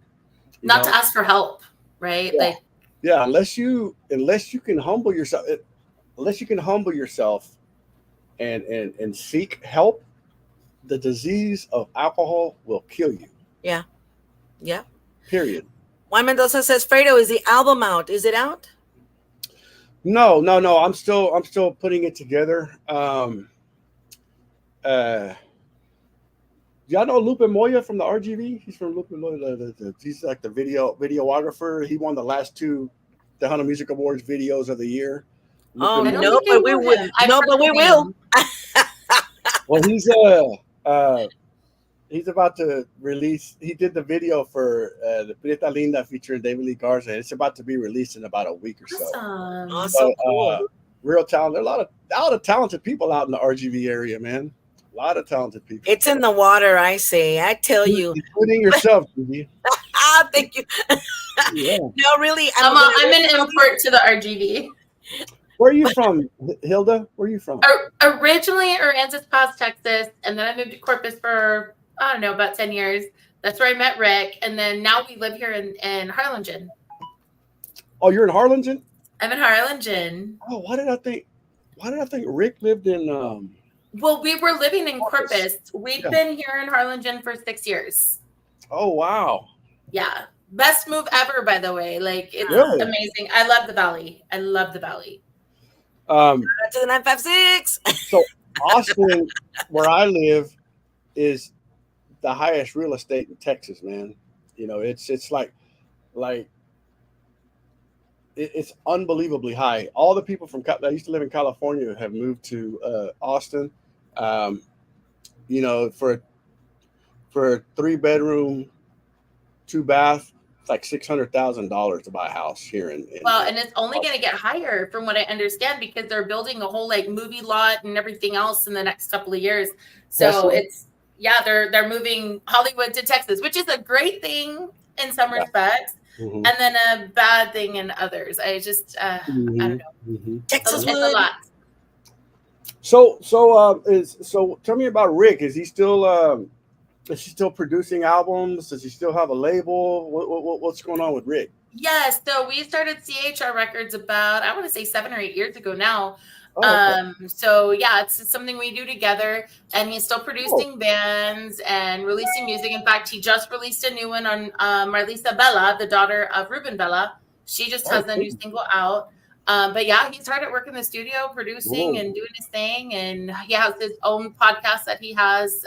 Not to ask for help, right? Yeah. Like, Yeah, unless you can humble yourself, and seek help, the disease of alcohol will kill you. Yeah. Yeah. Period. Juan Mendoza says, Fredo, is the album out? Is it out? No. I'm still putting it together. Y'all know Lupe Moya from the RGV? He's from Lupe Moya. He's like the videographer. He won the last two Tejano Music Awards videos of the year. Oh, I don't no, think I but we know will. him. I've No, heard but the we will. name. Well, he's about to release. He did the video for the Prieta Linda featuring David Lee Garza. It's about to be released in about a week or so. Awesome. Oh, so cool. Real talent. There are a lot of talented people out in the RGV area, man. A lot of talented people. It's in the water, I say. I tell you. Including yourself, Judy. Thank you. Yeah. No, really. I'm an import to the RGV. Where are you from, Hilda? Where are you from? Originally, Aransas Pass, Texas, and then I moved to Corpus for, I don't know, about 10 years. That's where I met Rick, and then now we live here in Harlingen. Oh, you're in Harlingen? I'm in Harlingen. Oh, why did I think Rick lived in Well, we were living in Corpus. We've been here in Harlingen for 6 years. Oh, wow. Yeah. Best move ever, by the way. Like, it's Really? amazing. I love the Valley. I love the Valley. To the 956. So Austin, where I live, is the highest real estate in Texas, man. It's like it's unbelievably high. All the people that used to live in California have moved to Austin. For a 3-bedroom, 2-bath, it's like $600,000 to buy a house here in Well, and it's only going to get higher from what I understand because they're building a whole like movie lot and everything else in the next couple of years. So they're moving Hollywood to Texas, which is a great thing in some respects, and then a bad thing in others. I just I don't know. Texas It's a lot. So tell me about Rick. Is he still producing albums? Does he still have a label? What's going on with Rick? Yes. So we started CHR Records about, I want to say 7 or 8 years ago now. Oh, okay. So yeah, it's something we do together, and he's still producing bands and releasing music. In fact, he just released a new one on Marlisa Bella, the daughter of Ruben Bella. She just has a new single out. But yeah, he started working in the studio, producing and doing his thing, and he has his own podcast that he has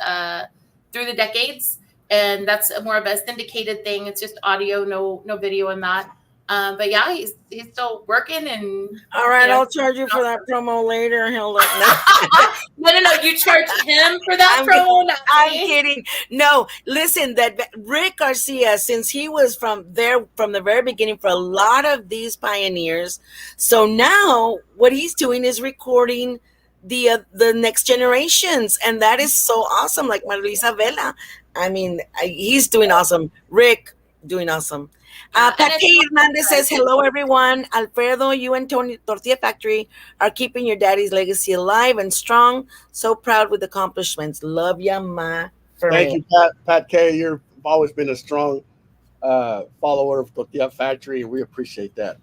through the decades, and that's more of a syndicated thing. It's just audio, no video in that. But yeah, he's still working. And all right, I'll charge you for that promo later, Hilda. No, you charge him for that promo. I'm kidding. No, listen, that Rick Garcia, since he was from the very beginning for a lot of these pioneers, so now what he's doing is recording the next generations, and that is so awesome. Like Marisa Vela, I mean, he's doing awesome. Rick doing awesome. Pati Hernandez says, hello, everyone. Alfredo, you and Tony Tortilla Factory are keeping your daddy's legacy alive and strong. So proud with accomplishments. Love ya, my friend. Thank you, Pat K. You've always been a strong follower of Tortilla Factory, and we appreciate that.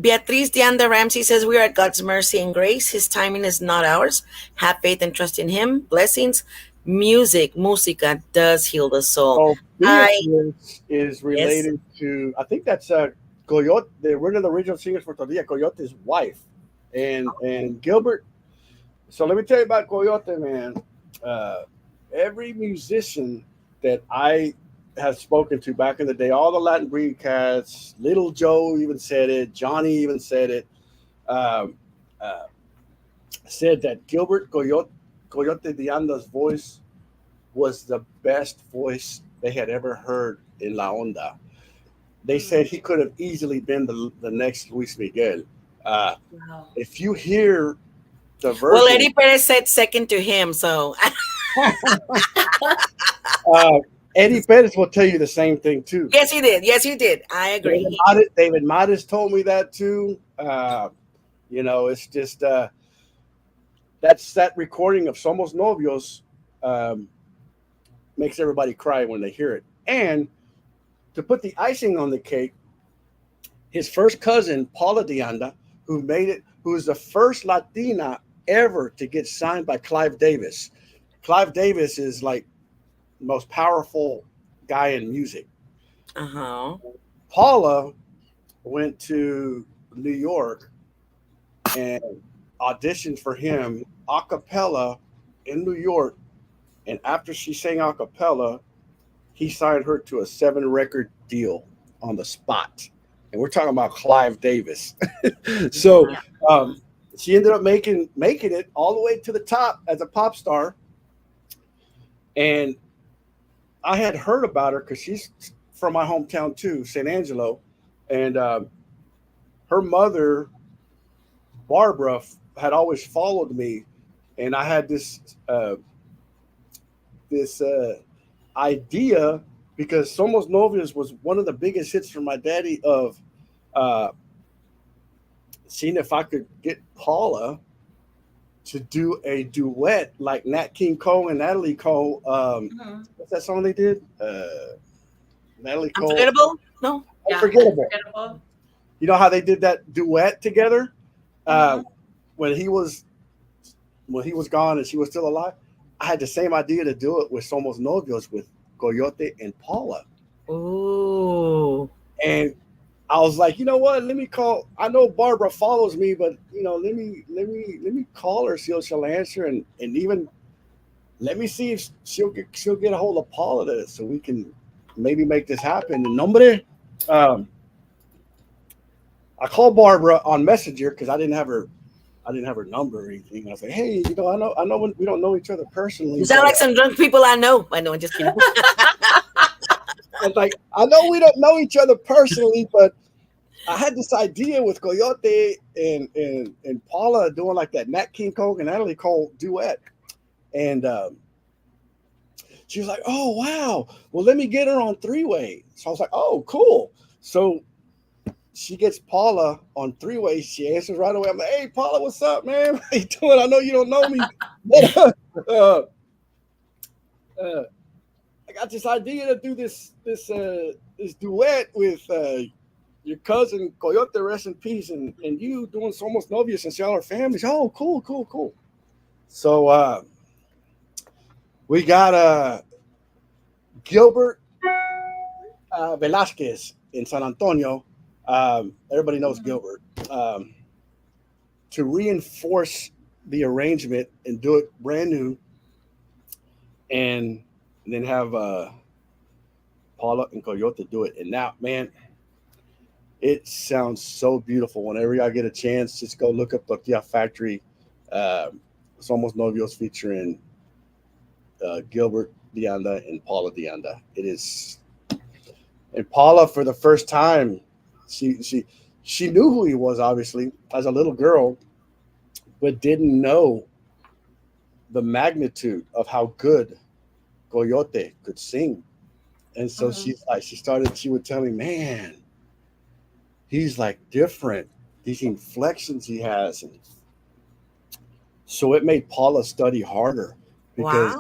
Beatriz Dianda Ramsey says, we are at God's mercy and grace. His timing is not ours. Have faith and trust in him. Blessings. Música does heal the soul. Beatriz is related to, I think that's Coyote, one of the original singers for Tortilla, Coyote's wife, and Gilbert. So let me tell you about Coyote, man. Every musician that I have spoken to back in the day, all the Latin breed cats, Little Joe even said it, Johnny even said it, said that Gilbert Coyote Dianda's voice was the best voice they had ever heard in La Onda. They said he could have easily been the next Luis Miguel. Wow. If you hear the Well, version, Eddie Perez said second to him, so uh, Eddie Perez will tell you the same thing too. yes, he did. Yes, he did. I agree. David Matas told me that too. It's just that's that recording of Somos Novios makes everybody cry when they hear it. And to put the icing on the cake, his first cousin, Paula de Anda, who is the first Latina ever to get signed by Clive Davis. Clive Davis is like the most powerful guy in music. Uh-huh. Paula went to New York and auditioned for him a cappella in New York. And after she sang a cappella, he signed her to a 7-record deal on the spot. And we're talking about Clive Davis. So she ended up making it all the way to the top as a pop star. And I had heard about her because she's from my hometown too, San Angelo. And her mother, Barbara, had always followed me. And I had this idea, because Somos Novios was one of the biggest hits for my daddy, of seeing if I could get Paula to do a duet like Nat King Cole and Natalie Cole. What's that song they did? Natalie Cole. Unforgettable? No. Unforgettable. You know how they did that duet together? When he was gone and she was still alive? I had the same idea to do it with Somos Novios with Coyote and Paula. Ooh. And I was like, you know what? Let me call. I know Barbara follows me, but let me call her, see if she'll answer, and even let me see if she'll get a hold of Paula so we can maybe make this happen. And nombre, I called Barbara on Messenger because I didn't have her number or anything. I was like, hey, I know when we don't know each other personally. You sound like some drunk people I know. I know, I'm just kidding. I was like, I know we don't know each other personally, but I had this idea with Coyote and Paula doing like that Nat King Cole and Natalie Cole duet. And she was like, oh, wow. Well, let me get her on 3-way. So I was like, oh, cool. So she gets Paula on 3-way. She answers right away. I'm like, hey, Paula, what's up, man? How you doing? I know you don't know me. But, I got this idea to do this duet with your cousin Coyote, rest in peace, and you doing Somos Novios and see all our families. Oh, cool. So we got Gilbert Velasquez in San Antonio. Everybody knows Gilbert. To reinforce the arrangement and do it brand new, and then have Paula and Coyote do it. And now, man, it sounds so beautiful. Whenever y'all get a chance, just go look up Tortilla Factory. Somos Novios featuring Gilbert de Anda and Paula de Anda. It is, and Paula, for the first time, she knew who he was, obviously, as a little girl, but didn't know the magnitude of how good Coyote could sing. And so she would tell me, man, he's like different, these inflections he has. And so it made Paula study harder, because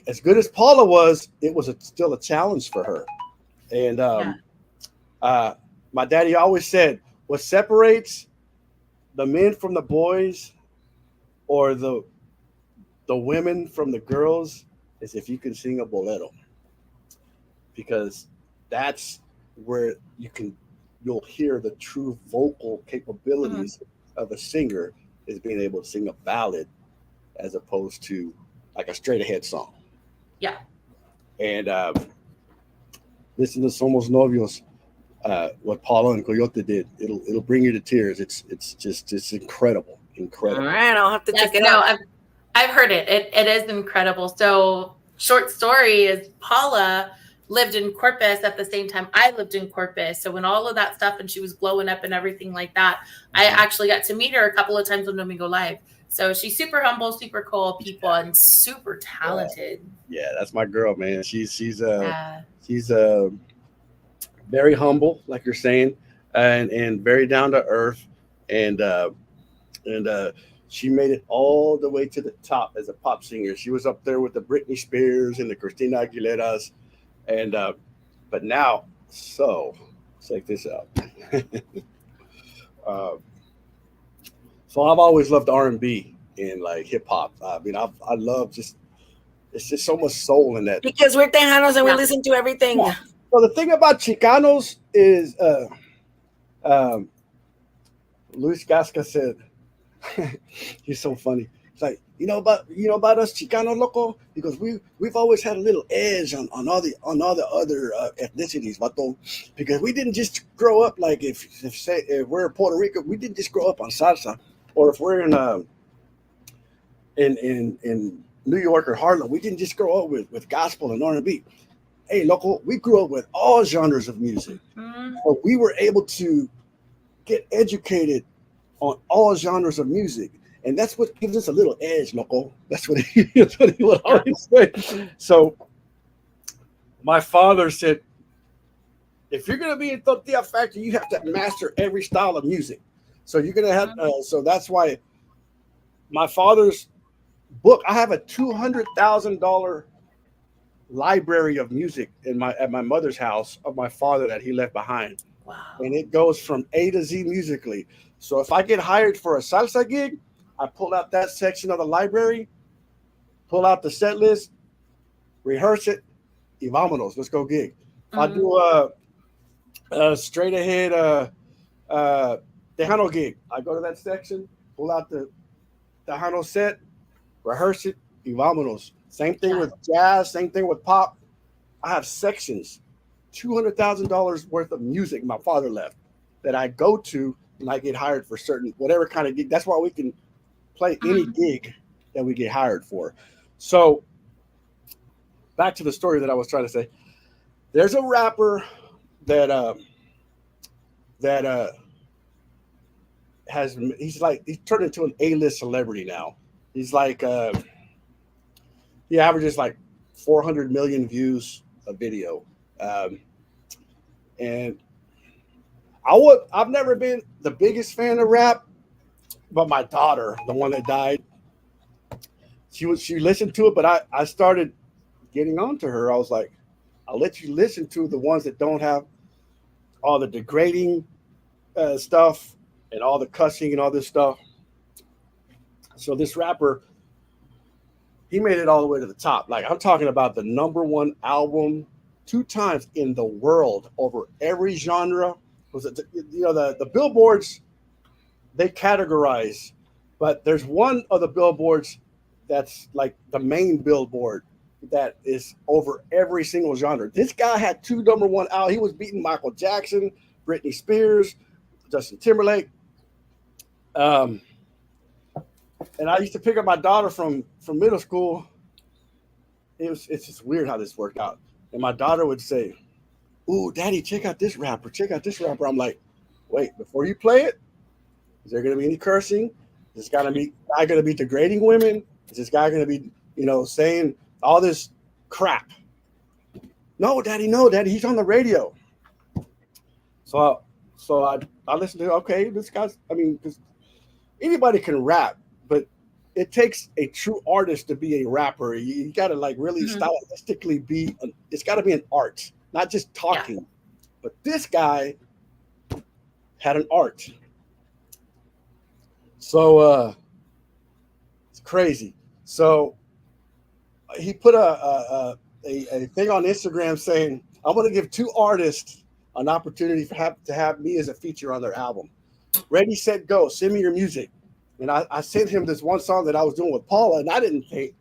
as good as Paula was, it was still a challenge for her. And my daddy always said, what separates the men from the boys, or the women from the girls, is if you can sing a bolero, because that's where you'll hear the true vocal capabilities of a singer, is being able to sing a ballad as opposed to like a straight ahead song. Yeah. And listen to Somos Novios, what Paula and Coyote did. It'll bring you to tears. It's incredible. All right, I'll have to check it out. I've heard it. It is incredible. So, short story is Paula lived in Corpus at the same time I lived in Corpus. So when all of that stuff and she was blowing up and everything like that, I actually got to meet her a couple of times on Domingo Live. So she's super humble, super cool people, and super talented. Yeah, that's my girl, man. She's very humble, like you're saying, and very down to earth, and she made it all the way to the top as a pop singer. She was up there with the Britney Spears and the Christina Aguileras, and but now, so check this out. uh, so I've always loved R&B and like hip hop. I mean, I love just it's just so much soul in that. Because we're Tejanos and we listen to everything. Yeah. So the thing about Chicanos is, Luis Gasca said, he's so funny. It's like about us Chicanos, loco, because we've always had a little edge on all the other ethnicities, vato, because we didn't just grow up like if we're in Puerto Rico, we didn't just grow up on salsa, or if we're in New York or Harlem, we didn't just grow up with gospel and R&B. Hey, local, we grew up with all genres of music. But we were able to get educated on all genres of music. And that's what gives us a little edge, local. That's what he would always say. So my father said, if you're going to be in Tortilla Factory, you have to master every style of music. So you're going to have, so that's why my father's book, I have a $200,000 library of music at my mother's house of my father that he left behind. Wow. And it goes from A to Z musically. So if I get hired for a salsa gig, I pull out that section of the library, pull out the set list, rehearse it, y vámonos, let's go gig. If I do a straight ahead Tejano gig, I go to that section, pull out the Tejano set, rehearse it, y vámonos. Same thing with jazz, same thing with pop. I have sections, $200,000 worth of music my father left that I go to and I get hired for certain, whatever kind of gig. That's why we can play any gig that we get hired for. So back to the story that I was trying to say. There's a rapper that he's turned into an A-list celebrity now. He's like he averages like 400 million views a video. And I've never been the biggest fan of rap, but my daughter, the one that died, she listened to it, but I started getting onto her. I was like, I'll let you listen to the ones that don't have all the degrading stuff and all the cussing and all this stuff. So this rapper, he made it all the way to the top. Like, I'm talking about the #1 album 2 times in the world over every genre. The billboards, they categorize, but there's one of the billboards that's like the main billboard that is over every single genre. This guy had 2 #1 albums. He was beating Michael Jackson, Britney Spears, Justin Timberlake. And I used to pick up my daughter from middle school. It's just weird how this worked out. And my daughter would say, "Ooh, Daddy, check out this rapper. Check out this rapper." I'm like, "Wait, before you play it, is there going to be any cursing? Is this guy going to be degrading women? Is this guy going to be, saying all this crap?" No, Daddy, he's on the radio. So I listened to, okay, this guy's, because anybody can rap, but it takes a true artist to be a rapper. You got to like really stylistically it's got to be an art, not just talking. Yeah. But this guy had an art. So it's crazy. So he put a thing on Instagram saying, "I'm going to give 2 artists an opportunity to have me as a feature on their album. Ready, set, go. Send me your music." And I sent him this one song that I was doing with Paula, and I didn't think,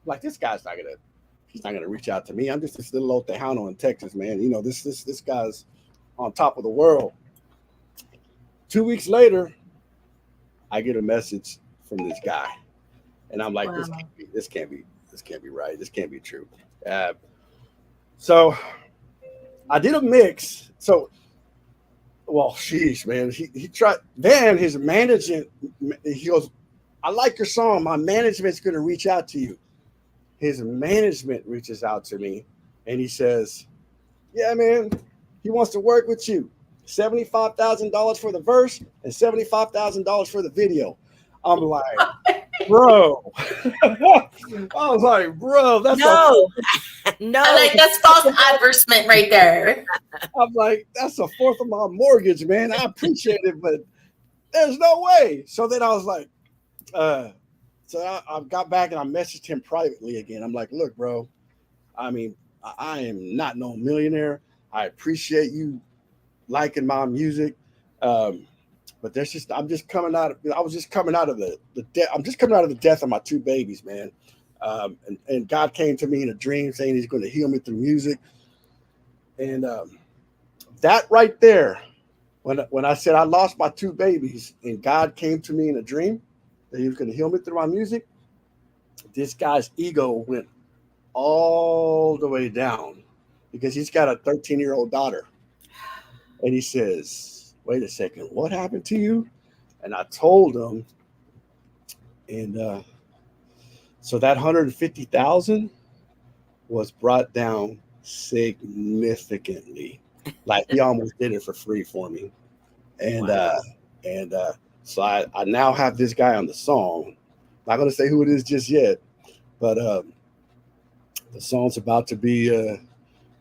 like, he's not gonna reach out to me. I'm just this little old Tejano in Texas, man. This guy's on top of the world. 2 weeks later, I get a message from this guy, and I'm like, wow. This can't be right. This can't be true. So I did a mix. So, well, sheesh, man. He tried. Then his management, he goes, "I like your song. My management's going to reach out to you." His management reaches out to me, and he says, "Yeah, man, he wants to work with you. $75,000 for the verse and $75,000 for the video." I'm like, bro. I was like, bro, that's a. No, no. Like that's false advertisement right there. I'm like, that's a fourth of my mortgage, man. I appreciate it, but there's no way. So then I was like, I got back and I messaged him privately again. I'm like, look, bro, I mean, I am not no millionaire. I appreciate you liking my music. But there's just I was just coming out of the I'm just coming out of the death of my two babies, man. And God came to me in a dream saying he's going to heal me through music. And that right there, when I said I lost my two babies and God came to me in a dream that he was going to heal me through my music, this guy's ego went all the way down because he's got a 13-year-old daughter. And he says, wait a second, what happened to you? And I told him, and so that 150,000 was brought down significantly. Like he almost did it for free for me. And Wow. So I now have this guy on the song. Not gonna say who it is just yet, but the song's about to be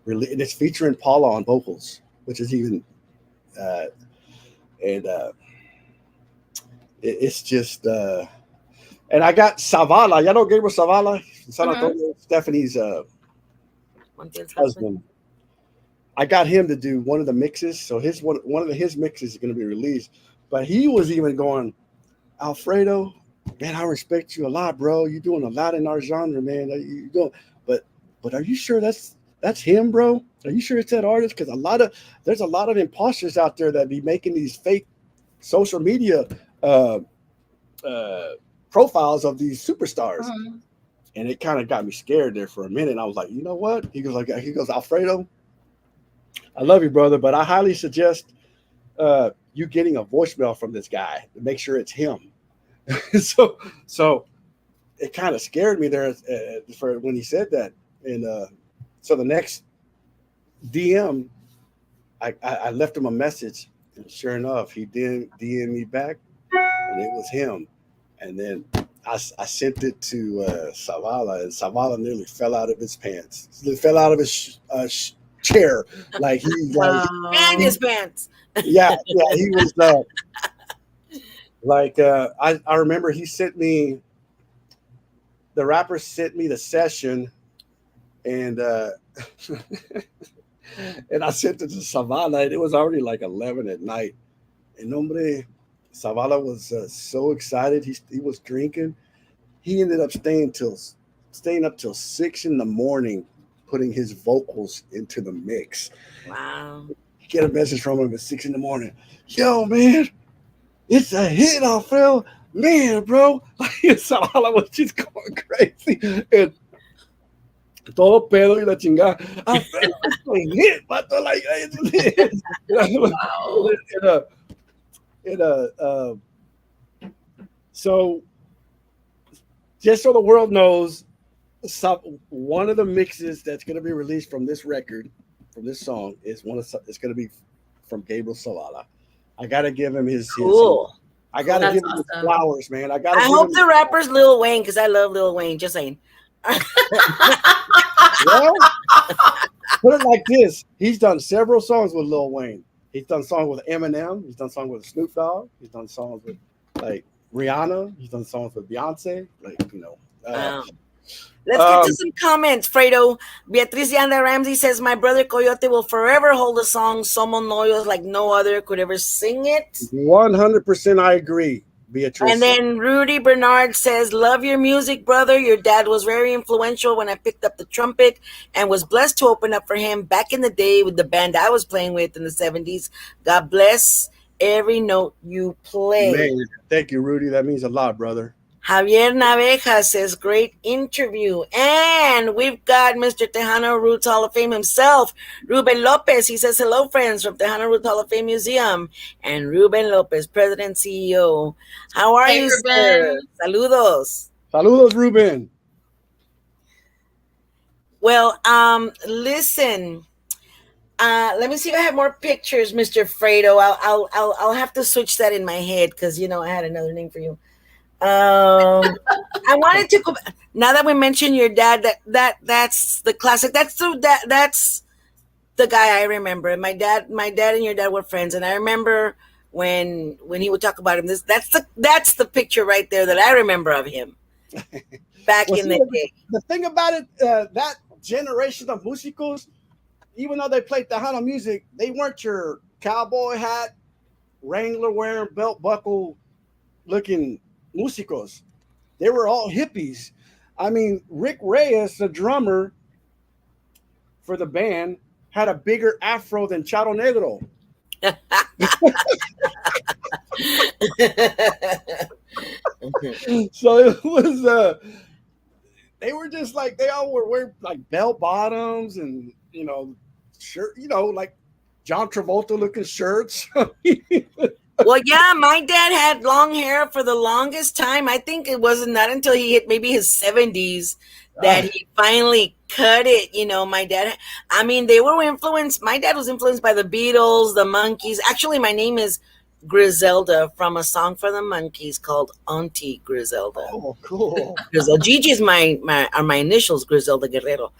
released. And it's featuring Paula on vocals, which is even it's just and I got Savala. Y'all know Gabriel Savala, San Antonio, Stephanie's husband. I got him to do one of the mixes. So his mixes is going to be released. But he was even going, Alfredo, man, I respect you a lot, bro. You're doing a lot in our genre, man. You doing, but are you sure that's him, bro? Are you sure it's that artist? Because there's a lot of imposters out there that be making these fake social media profiles of these superstars. And it kind of got me scared there for a minute. I was like, you know what? He goes, Alfredo, I love you, brother, but I highly suggest you getting a voicemail from this guy to make sure it's him. so it kind of scared me there for when he said that. And so the next DM, I left him a message, and sure enough, he did DM me back, and it was him. And then I sent it to Savala, and Savala nearly fell out of his pants. He fell out of his chair, like he's like And his pants. yeah, he was I remember he sent me the rapper sent me the session, and and I sent it to Savala, and it was already like 11 at night, and Savala was so excited. He was drinking. He ended up staying up till 6 a.m, putting his vocals into the mix. Wow. Get a message from him at 6 a.m. Yo, man, it's a hit, Alfredo. Man, bro. Savala was just going crazy. And todo pedo y la chingada. Alfredo, it's a hit, pato. Like, so just so the world knows, one of the mixes that's going to be released from this record, from this song, it's going to be from Gabriel Savala. I got to give him his Cool. I got to give him his flowers, man. I hope the rapper's Lil Wayne, because I love Lil Wayne. Just saying. Well, put it like this: he's done several songs with Lil Wayne. He's done songs with Eminem. He's done songs with Snoop Dogg. He's done songs with like Rihanna. He's done songs with Beyonce. Like Let's get to some comments, Fredo. Beatriz Yanda Ramsey says, my brother Coyote will forever hold the song Somos Noyos like no other could ever sing it. 100% I agree, Beatriz. And then Rudy Bernard says, love your music, brother. Your dad was very influential when I picked up the trumpet and was blessed to open up for him back in the day with the band I was playing with in the 70s. God bless every note you play. Man, thank you, Rudy. That means a lot, brother. Javier Naveja says, great interview. And we've got Mr. Tejano Roots Hall of Fame himself, Ruben Lopez. He says, hello, friends from Tejano Roots Hall of Fame Museum. And Ruben Lopez, President and CEO. How are Hey, you, Ruben. sir? Saludos. Saludos, Ruben. Well, listen. Let me see if I have more pictures, Mr. Fredo. I'll have to switch that in my head because I had another name for you. I wanted to go now that we mentioned your dad. That's the classic. That's the guy I remember. My dad and your dad were friends, and I remember when he would talk about him. That's the picture right there that I remember of him back in the day. The thing about it, that generation of músicos, even though they played Tejano music, they weren't your cowboy hat, Wrangler wearing, belt buckle looking músicos. They were all hippies. I mean, Rick Reyes, the drummer for the band, had a bigger afro than Charo Negro. So it was they were just like, they all were wearing like bell bottoms and shirt, like John Travolta looking shirts. Well, yeah, my dad had long hair for the longest time. I think it wasn't not until he hit maybe his 70s that he finally cut it. My dad, I mean, they were influenced. My dad was influenced by the Beatles, the Monkees. Actually, my name is Griselda from a song for the Monkees called Auntie Griselda. Oh, cool. Gigi's are my initials, Griselda Guerrero.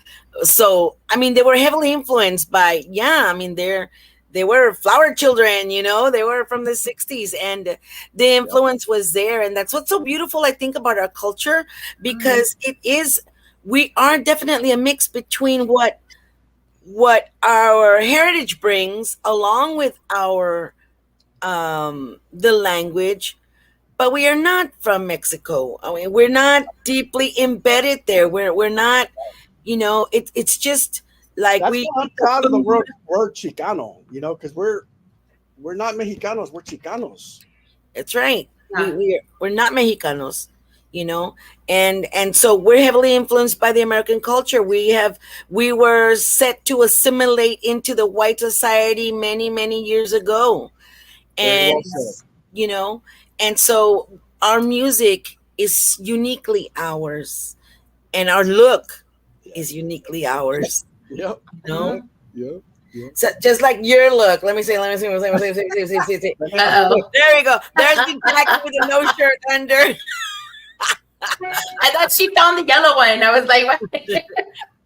So, I mean, they were heavily influenced by, they were flower children, they were from the 60s, and the influence was there. And that's what's so beautiful, I think, about our culture, because we are definitely a mix between what our heritage brings along with our the language, but we are not from Mexico. I mean, we're not deeply embedded there. We're not, it's just like that's why I'm proud of the word Chicano, because we're not Mexicanos, we're Chicanos. That's right. We're not Mexicanos, and so we're heavily influenced by the American culture. We were set to assimilate into the white society many, many years ago. And and so our music is uniquely ours, and our look is uniquely ours. Yep. Yep. So just like your look, let me see. There we go. There's the jacket with a no shirt under. I thought she found the yellow one. I was like, what?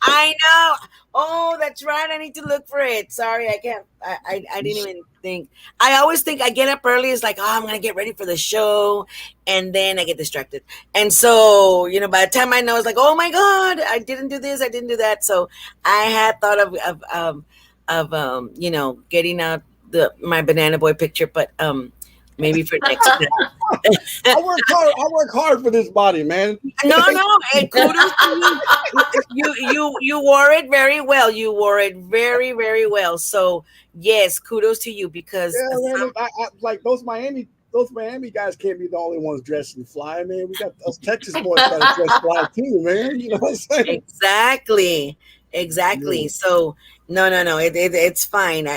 I know. Oh, that's right. I need to look for it. Sorry, I can't. I didn't even think. I always think I get up early. It's like, I'm gonna get ready for the show, and then I get distracted. And so, by the time I know, it's like, oh my God, I didn't do this, I didn't do that. So I had thought of getting out my Banana Boy picture, but maybe for next time. I work hard for this body, man. No, and kudos to you. You wore it very well. You wore it very, very well. So yes, kudos to you, because man, I like those Miami guys can't be the only ones dressing fly, man. We got those Texas boys got to dress fly too, man. You know what I'm saying? Exactly. Yeah. So no, it's fine.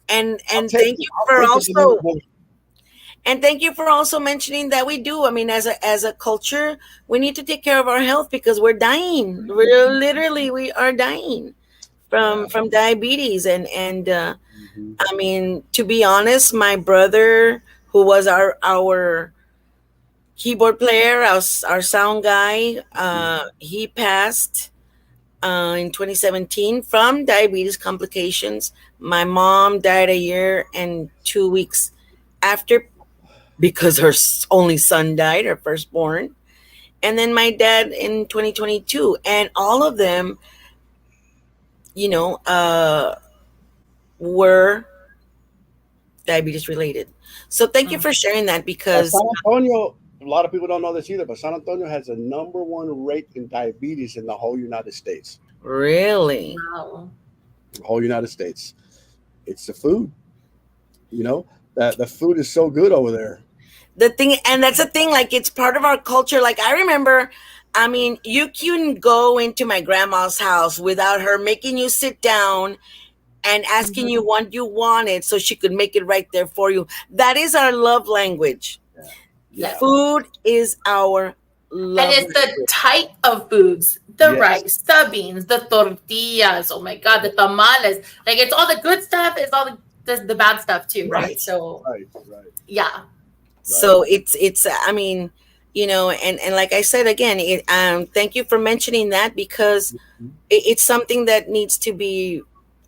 And thank you for also. And thank you for also mentioning that we do. I mean, as a culture, we need to take care of our health, because we're dying. We are dying from diabetes. And I mean, to be honest, my brother, who was our keyboard player, our sound guy, he passed in 2017 from diabetes complications. My mom died a year and 2 weeks after, because her only son died, her firstborn. And then my dad in 2022. And all of them, were diabetes related. So thank you for sharing that, because San Antonio, a lot of people don't know this either, but San Antonio has the #1 rate in diabetes in the whole United States. Really? Wow. The whole United States. It's the food. That the food is so good over there. the thing, and that's the thing, like it's part of our culture. Like I remember, I mean, you couldn't go into my grandma's house without her making you sit down and asking you what you wanted so she could make it right there for you. That is our love language. Yeah. Food is our love And it's the language. type of foods, the Yes. rice, the beans, the tortillas. Oh my God, the tamales. Like it's all the good stuff. It's all the bad stuff too, right? Right. So Right. yeah, So it's I mean, and like I said again, thank you for mentioning that, because it's something that needs to be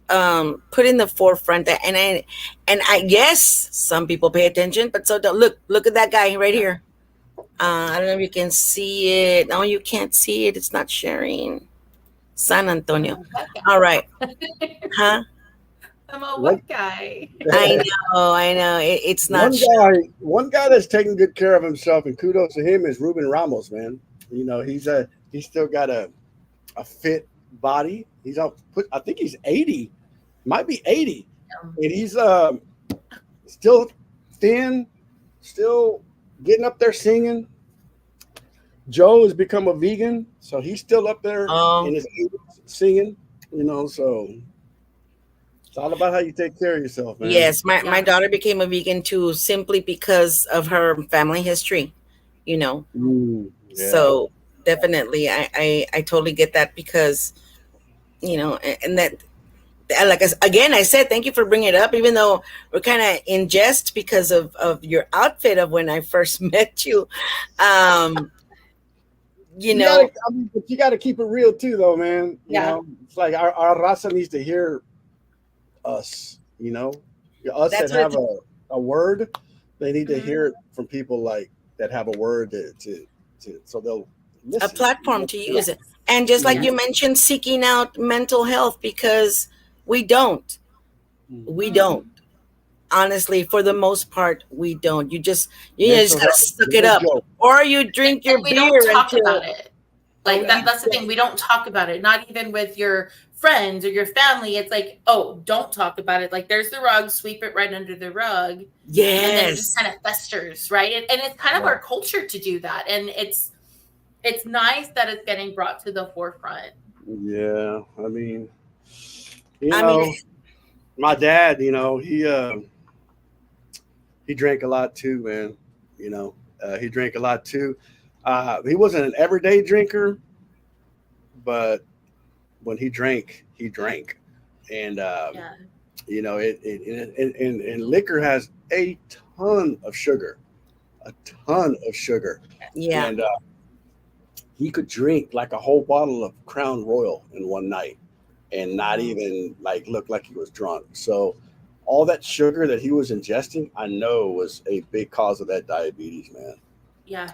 put in the forefront. And I yes, some people pay attention, but so don't. Look at that guy right here. I don't know if you can see it. No, you can't see it. It's not sharing. San Antonio. All right. Huh? I'm a What? what guy? I know. It's not. One guy that's taking good care of himself, and kudos to him, is Ruben Ramos, man. You know, he's still got a fit body. He's I think he's 80, might be 80, and he's still thin, still getting up there singing. Joe has become a vegan, so he's still up there in his 80s singing. You know, so it's all about how you take care of yourself, man. Yes, my daughter became a vegan too, simply because of her family history. Yeah. So definitely, I totally get that, because and that, like again, I said thank you for bringing it up, even though we're kind of in jest because of your outfit of when I first met you. But you got to keep it real too, though, man. You know, it's like our raza needs to hear us. Us That's that have a word, they need to hear it from people like that have a word to so they'll listen. A platform to use it, and just like you mentioned, seeking out mental health, because we don't. Honestly, for the most part, we don't. You just gotta suck it up, or you drink your we beer. don't talk about it. Like that's the thing. We don't talk about it. Not even with your friends or your family. It's like, oh, don't talk about it. Like there's the rug, sweep it right under the rug. Yes. And then it just kind of festers, right? And it's kind of our culture to do that. And it's nice that it's getting brought to the forefront. Yeah, I mean, my dad, he drank a lot too, man. He drank a lot too. He wasn't an everyday drinker, but when he drank, and and liquor has a ton of sugar, Yeah, and he could drink like a whole bottle of Crown Royal in one night and not even look like he was drunk. So all that sugar that he was ingesting, I know, was a big cause of that diabetes, man. Yeah.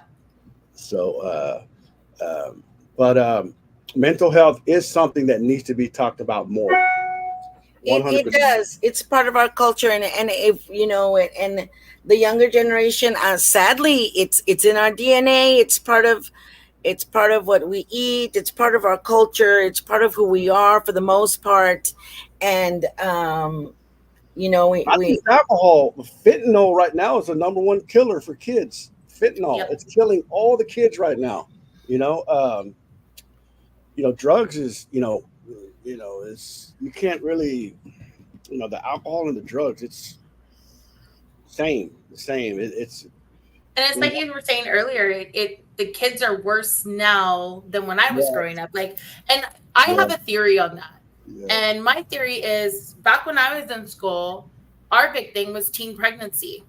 So, but mental health is something that needs to be talked about more. it does. It's part of our culture, and if and the younger generation, sadly, it's in our DNA. It's part of what we eat. It's part of our culture. It's part of who we are for the most part, and we alcohol. Fentanyl right now is the number one killer for kids. Fentanyl, it's killing all the kids right now. Drugs is is you can't really the alcohol and the drugs. It's the same. It's and it's like you were saying earlier. The kids are worse now than when I was growing up. And I have a theory on that. Yeah. And my theory is, back when I was in school, our big thing was teen pregnancy.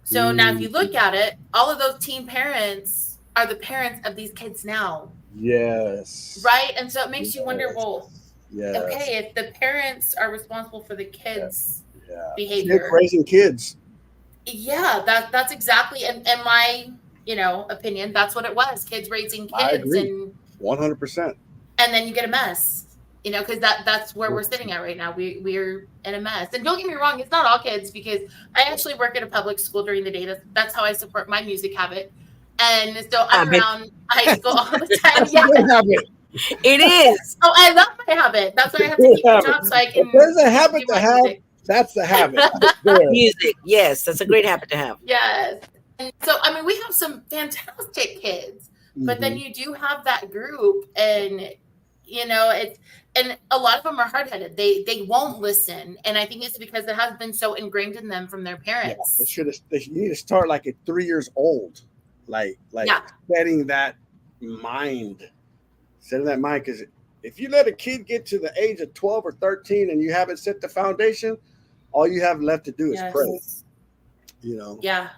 So now if you look at it, all of those teen parents are the parents of these kids now. Yes. Right? And so it makes you wonder, well, okay, if the parents are responsible for the kids' behavior. Kids raising kids. Yeah, that's exactly, and my opinion, that's what it was. Kids raising kids. I agree. And 100%. And then you get a mess, because that's where we're sitting at right now. We're in a mess. And don't get me wrong, it's not all kids, because I actually work at a public school during the day. That's how I support my music habit. And so I'm around high school all the time. Yeah. It is. Oh, I love my habit. That's why I have to keep a job so I can. If there's a habit to have. Music. That's the habit. Music, yes, that's a great habit to have. Yes. And so, I mean, we have some fantastic kids, but then Mhm. you do have that group, and it's and a lot of them are hard headed. They won't listen, and I think it's because it has been so ingrained in them from their Yeah, they parents. should have. You need to start like at 3 years old, like Yeah, setting that mind, setting that mind. Because if you let a kid get to the age of 12 or 13 and you haven't set the foundation, all you have left to do is pray. yes, You know. yeah,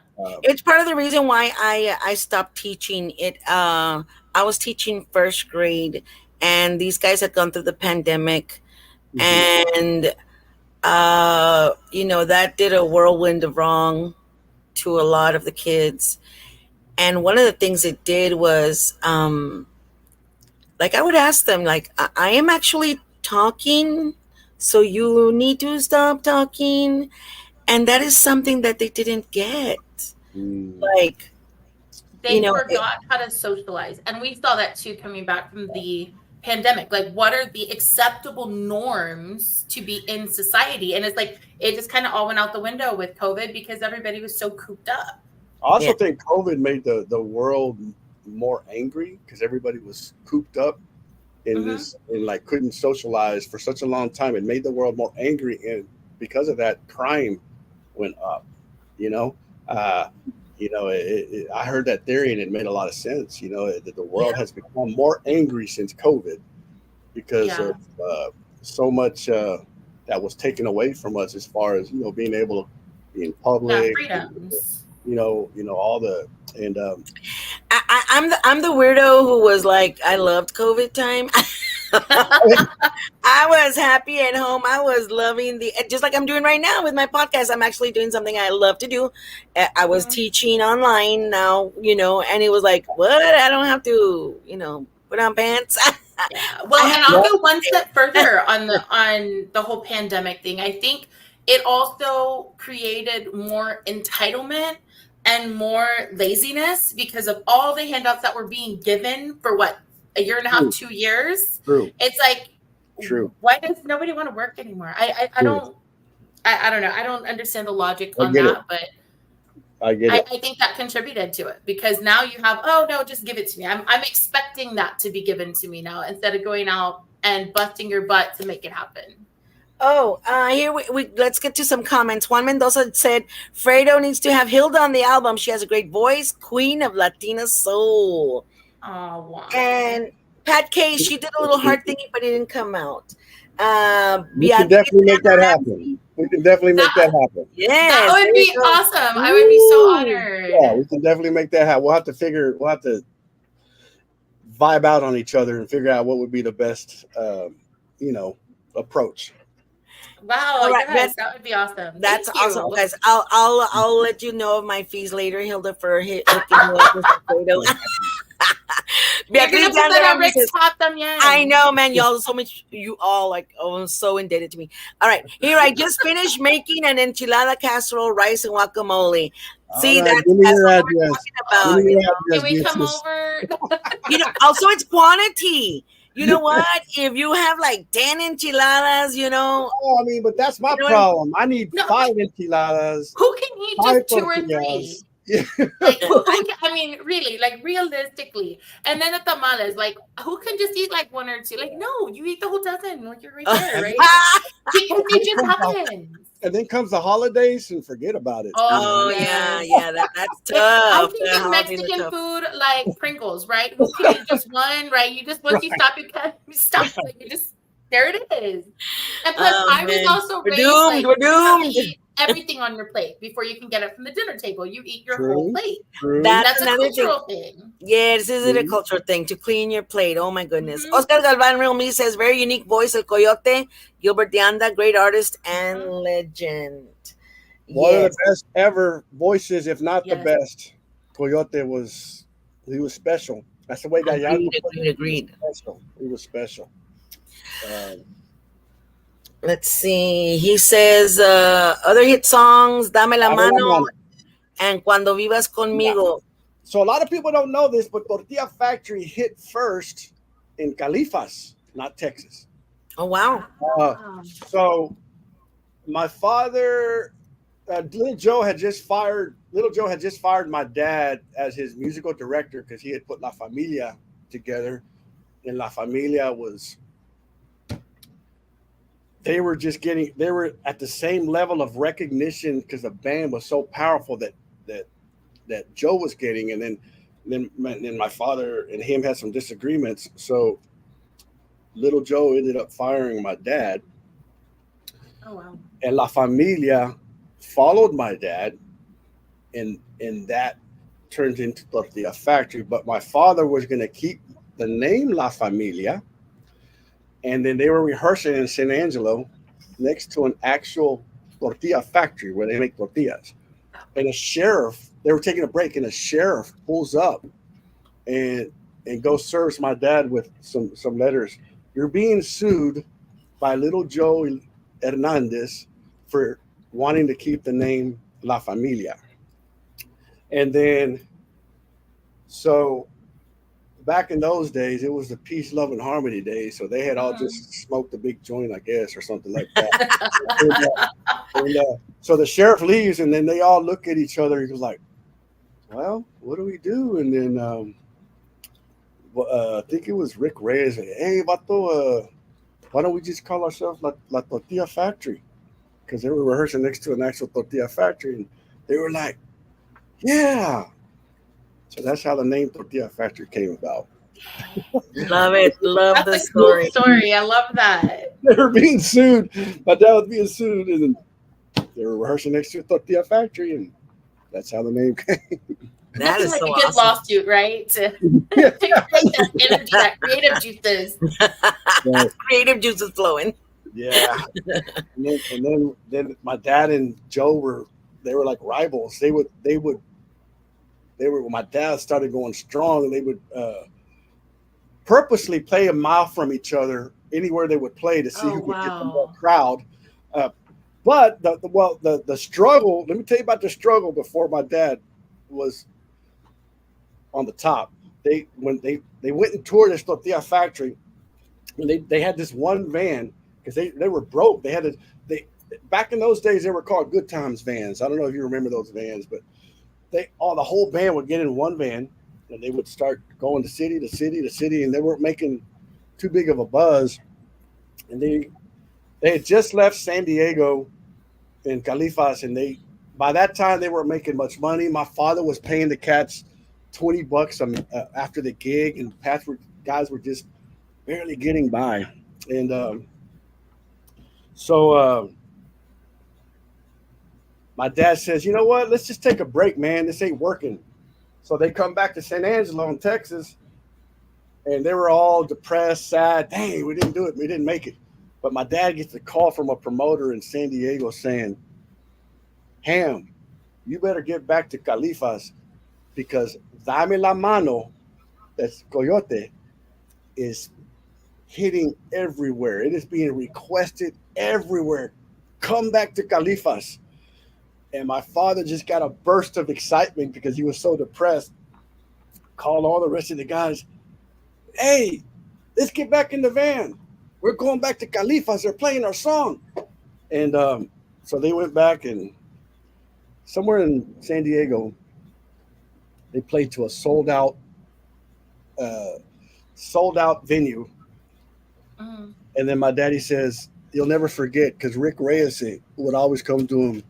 It's part of the reason why I stopped teaching it. I was teaching first grade, and these guys had gone through the pandemic, Mhm. and that did a whirlwind of wrong to a lot of the kids. And one of the things it did was, like, I would ask them, like, I am actually talking, so you need to stop talking. And that is something that they didn't get. Mm. Like, you they know, forgot how to socialize, and we saw that too coming back from the pandemic. Like, what are the acceptable norms to be in society? And it's like it just kind of all went out the window with COVID because everybody was so cooped up. I also yeah, think COVID made the world more angry because everybody was cooped up in Hmm. this and like couldn't socialize for such a long time. It made the world more angry, and because of that, crime went up. You know, uh, I heard that theory and it made a lot of sense. That the yeah. world has become more angry since COVID because Yeah, of so much that was taken away from us as far as being able to be in yeah, public. freedoms. All the and I'm the weirdo who was like, I loved COVID time. I was happy at home. I was loving just like I'm doing right now with my podcast. I'm actually doing something I love to do. I was Mhm. teaching online now, and it was like, what? I don't have to, put on pants. Yeah. I Well, have and I'll yeah, go one step further on the whole pandemic thing. I think it also created more entitlement and more laziness because of all the handouts that were being given for what, a year and a half, true, 2 years. true, It's like, true, why does nobody want to work anymore? I true. don't I don't know. I don't understand the logic I on get it. that, but I get I, it. I think that contributed to it because now you have, oh no, just give it to me. I'm expecting that to be given to me now instead of going out and busting your butt to make it happen. Oh, here let's get to some comments. Juan Mendoza said Fredo needs to have Hilda on the album. She has a great voice, queen of Latina soul. Oh wow. And Pat K, she did a little hard thingy, but it didn't come out. We can Beatriz definitely make that happen. Ramsey, We can definitely make That that happen. that yes, there would you be go. awesome. I would be so Ooh. Yeah, honored. we can definitely make that happen. We'll have to vibe out on each other and figure out what would be the best, you know, approach. Wow, All right, yes, that would be awesome. that's Thank awesome, you. guys. I'll let you know of my fees later, Hilda, for hooking you up with Fredo. You're Beatriz gonna put that on Ramsey Rick's says, top I también. know, man. Y'all so much. You all like, oh, so indebted to me. All right, here I just finished making an enchilada casserole, rice and guacamole. All See, right, that's give me that's your what we're address. talking Give about. me Oh, your can address, we come Beatrice. over? Also it's quantity. You know what? If you have like 10 enchiladas, Oh, I mean, but that's my you know, problem. I need No, 5 enchiladas, who can eat five just two or three? tortillas. Yeah. Like I mean, really, like realistically. And then the tamales, like who can just eat like one or two? Like, no, you eat the whole dozen. Like you're right there, And right? Because then it just comes the, happens. and then comes the holidays and forget about it. Oh oh yeah, yes. yeah. That's Like I tough. think The in holidays are Mexican tough. food, like Pringles, right? Who can eat just one, right? You just once you Right, stop, you can't stop. Like you just there it is. And plus, Oh I was man, also we're raised doomed. like We're you have to doomed. eat everything on your plate before you can get it from the dinner table. You eat your whole true, plate. true, That's That's a another thing. cultural thing. Yes, this is a true. cultural thing to clean your plate. Oh my goodness. Hmm. Oscar Galvan Real Me says, very unique voice, El Coyote. Gilbert de Anda, great artist and Hmm. legend. One of the Yes, best ever voices, if not the Yes. best. Coyote he was special. That's the way Gallardo agreed, put agreed, it. He was agreed. special. He was special. Um, Let's see. He says, other hit songs, Dame la Dame la mano mano. and Cuando vivas Yeah. conmigo. So a lot of people don't know this, but Tortilla Factory hit first in Califas, not Texas. Oh wow. Uh, Wow. so my father Little Joe had just fired my dad as his musical director because he had put La Familia together, and La Familia was they were at the same level of recognition because the band was so powerful that that Joe was getting, and then my father and him had some disagreements, so Little Joe ended up firing my dad, Oh wow. and La Familia followed my dad, and that turned into Tortilla Factory. But my father was going to keep the name La Familia, and then they were rehearsing in San Angelo next to an actual tortilla factory where they make tortillas. And a sheriff, they were taking a break, and a sheriff pulls up and goes serves my dad with some letters. You're being sued by Little Joe Hernandez for wanting to keep the name La Familia. And then, so back in those days, it was the peace, love, and harmony days. So they had all just smoked a big joint, I guess, or something like that. So the sheriff leaves, and then they all look at each other. He was like, "Well, what do we do?" And then I think it was Rick Reyes. Hey, vato, why don't we just call ourselves La Tortilla Factory? Because they were rehearsing next to an actual tortilla factory, and they were like, "Yeah." So that's how the name Tortilla Factory came about. Love it. Love the That's a cool story. story. I love that. They were being sued. My dad was being sued, and then they were rehearsing next to a tortilla factory, and that's how the name came. That Nothing is like so a good awesome. lawsuit, right? To take that energy, that creative juices. But, Creative juices flowing. yeah, and then my dad and Joe were like rivals. They were when my dad started going strong. They would purposely play a mile from each other anywhere they would play to see Oh who could get the wow. more crowd. Uh, but the struggle. Let me tell you about the struggle before my dad was on the top. They went and toured this tortilla factory, and they had this one van because they were broke. They back in those days they were called Good Times vans. I don't know if you remember those vans, but the whole band would get in one van, and they would start going to city to city to city, and they weren't making too big of a buzz. And they had just left San Diego and Califas, and by that time they weren't making much money. My father was paying the cats $20 after the gig, and guys were just barely getting by. And so my dad says, "You know what? Let's just take a break, man. This ain't working." So they come back to San Angelo in Texas, and they were all depressed, sad. Dang, we didn't do it. We didn't make it. But my dad gets a call from a promoter in San Diego saying, "Ham, you better get back to Califas because Dame la Mano, that's Coyote, is hitting everywhere. It is being requested everywhere. Come back to Califas." And my father just got a burst of excitement because he was so depressed. Called all the rest of the guys. "Hey, let's get back in the van. We're going back to Califas. They're playing our song." And so they went back, and somewhere in San Diego, they played to a sold out venue. Mm. And then my daddy says, "You'll never forget," because Rick Reyes would always come to him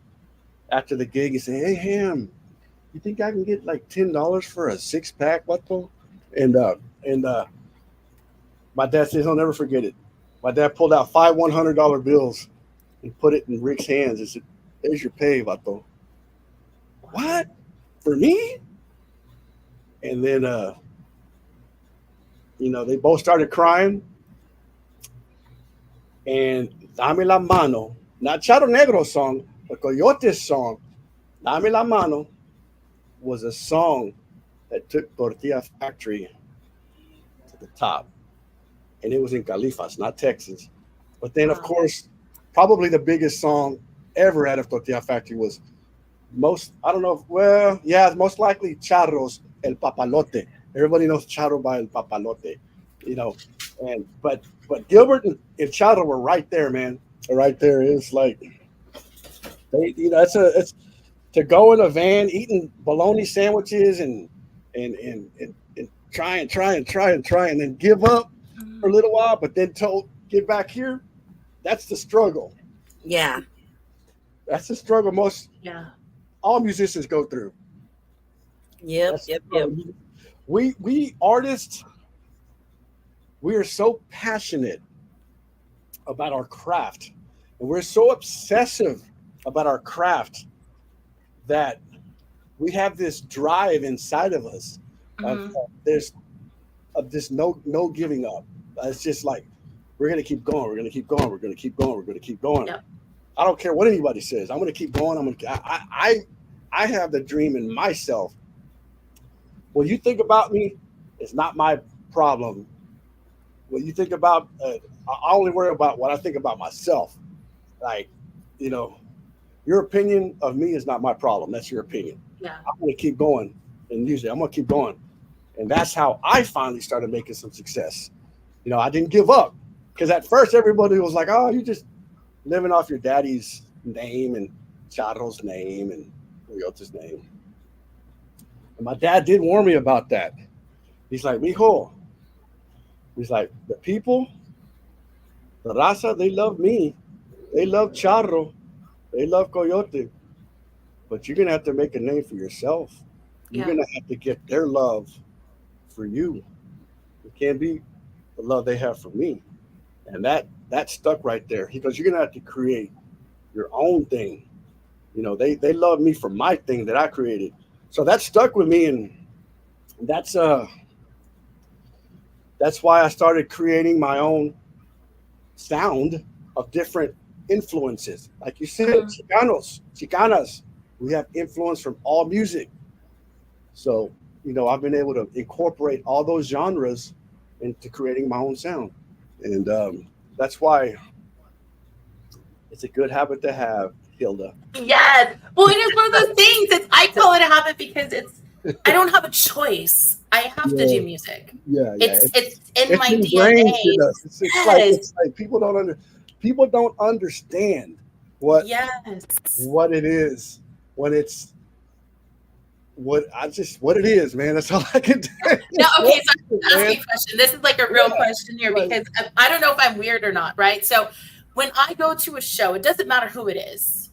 after the gig and say, "Hey, Ham, you think I can get like $10 for a 6-pack, vato?" And my dad says he'll never forget it. My dad pulled out 5 $100 bills and put it in Rick's hands and said, "There's your pay, vato." "What? For me?" And then they both started crying. And Dame la Mano, not Charo Negro's song, but Coyote's song, Dame la Mano, was a song that took Tortilla Factory to the top. And it was in Califas, not Texas. But then, of Wow. course, probably the biggest song ever out of Tortilla Factory was I don't know, it's most likely Charro's El Papalote. Everybody knows Charro by El Papalote, you know. But Gilbert and Charro were right there, man. Right there. It's like It's to go in a van eating bologna sandwiches and try and then give up for a little while, but then told get back here. That's the struggle. Yeah. That's the struggle most Yeah. all musicians go through. Yep. That's Yep. Yep. we artists, we are so passionate about our craft, and we're so obsessive about our craft that we have this drive inside of us of there's of this no giving up. It's just like we're gonna keep going. We're gonna keep going. We're gonna keep going. We're gonna keep going. Yep. I don't care what anybody says. I'm gonna keep going. I have the dream in myself. What you think about me is not my problem. What you think about, I only worry about what I think about myself. Like, your opinion of me is not my problem. That's your opinion. Yeah. I'm gonna keep going in music. I'm gonna keep going, and that's how I finally started making some success. I didn't give up because at first everybody was like, "Oh, you just living off your daddy's name and Charro's name and Toyota's name." And my dad did warn me about that. He's like, "Mijo," he's like, "the people, the raza, they love me, they love Charro, they love Coyote, but you're gonna have to make a name for yourself. You're gonna have to get their love for you. It can't be the love they have for me." And that stuck right there. He goes, "You're gonna have to create your own thing. They love me for my thing that I created." So that stuck with me, and that's why I started creating my own sound of different influences. Like you said, Chicanos, Chicanas, we have influence from all music. So, I've been able to incorporate all those genres into creating my own sound. And that's why it's a good habit to have, Hilda. Yes. Well, it is one of those things. I call it a habit because I don't have a choice. I have to do music. Yeah. It's in my ingrained DNA. to us. It's like people don't understand what it is when it's what it is, man. That's all I can do. No, okay, so I'm asking a question. This is like a real question here because I don't know if I'm weird or not, right? So when I go to a show, it doesn't matter who it is,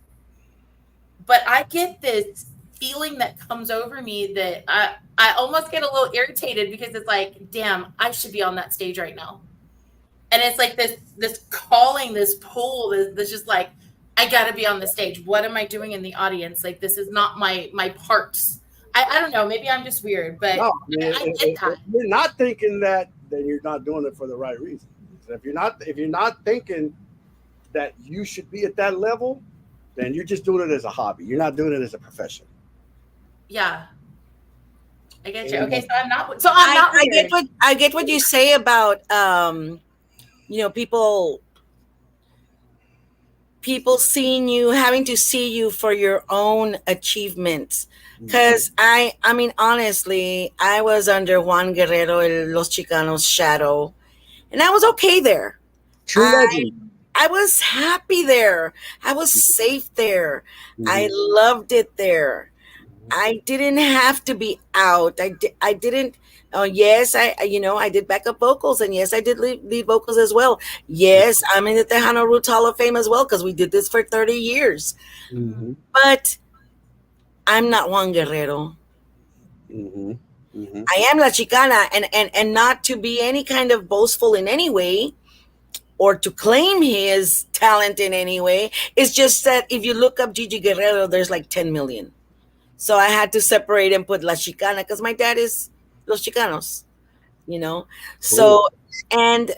but I get this feeling that comes over me that I almost get a little irritated because it's like, damn, I should be on that stage right now. And it's like this calling, this pull, this just like, I got to be on the stage. What am I doing in the audience? Like, this is not my parts. I don't know. Maybe I'm just weird, but no, if you're not thinking that, then you're not doing it for the right reason. If you're not thinking that you should be at that level, then you're just doing it as a hobby. You're not doing it as a profession. Yeah, I get you. Okay, so I'm not. So I'm not. I get what you say about people seeing you, having to see you for your own achievements. Because I mean, honestly, I was under Juan Guerrero, Los Chicanos shadow, and I was okay there. True legend. I was happy there. I was safe there. I loved it there. I didn't have to be out. I didn't. Oh yes, I did backup vocals, and yes, I did lead vocals as well. Yes, I'm in the Tejano Roots Hall of Fame as well because we did this for 30 years. But I'm not Juan Guerrero. I am La Chicana, and not to be any kind of boastful in any way or to claim his talent in any way. It's just that if you look up Gigi Guerrero, there's like 10 million. So I had to separate and put La Chicana because my dad is Los Chicanos, Cool. So, and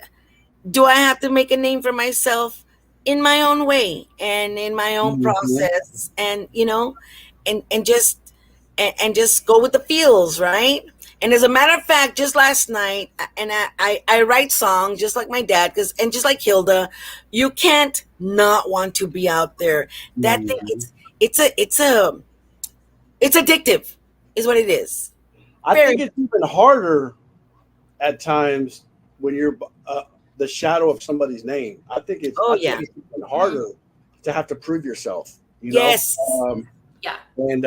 do I have to make a name for myself in my own way and in my own process and, and just go with the feels, right? And as a matter of fact, just last night, and I write songs just like my dad, and just like Hilda, you can't not want to be out there. That thing, it's addictive, is what it is. I think it's even harder at times when you're the shadow of somebody's name. I think it's even harder to have to prove yourself. you know. Yes. Yeah. And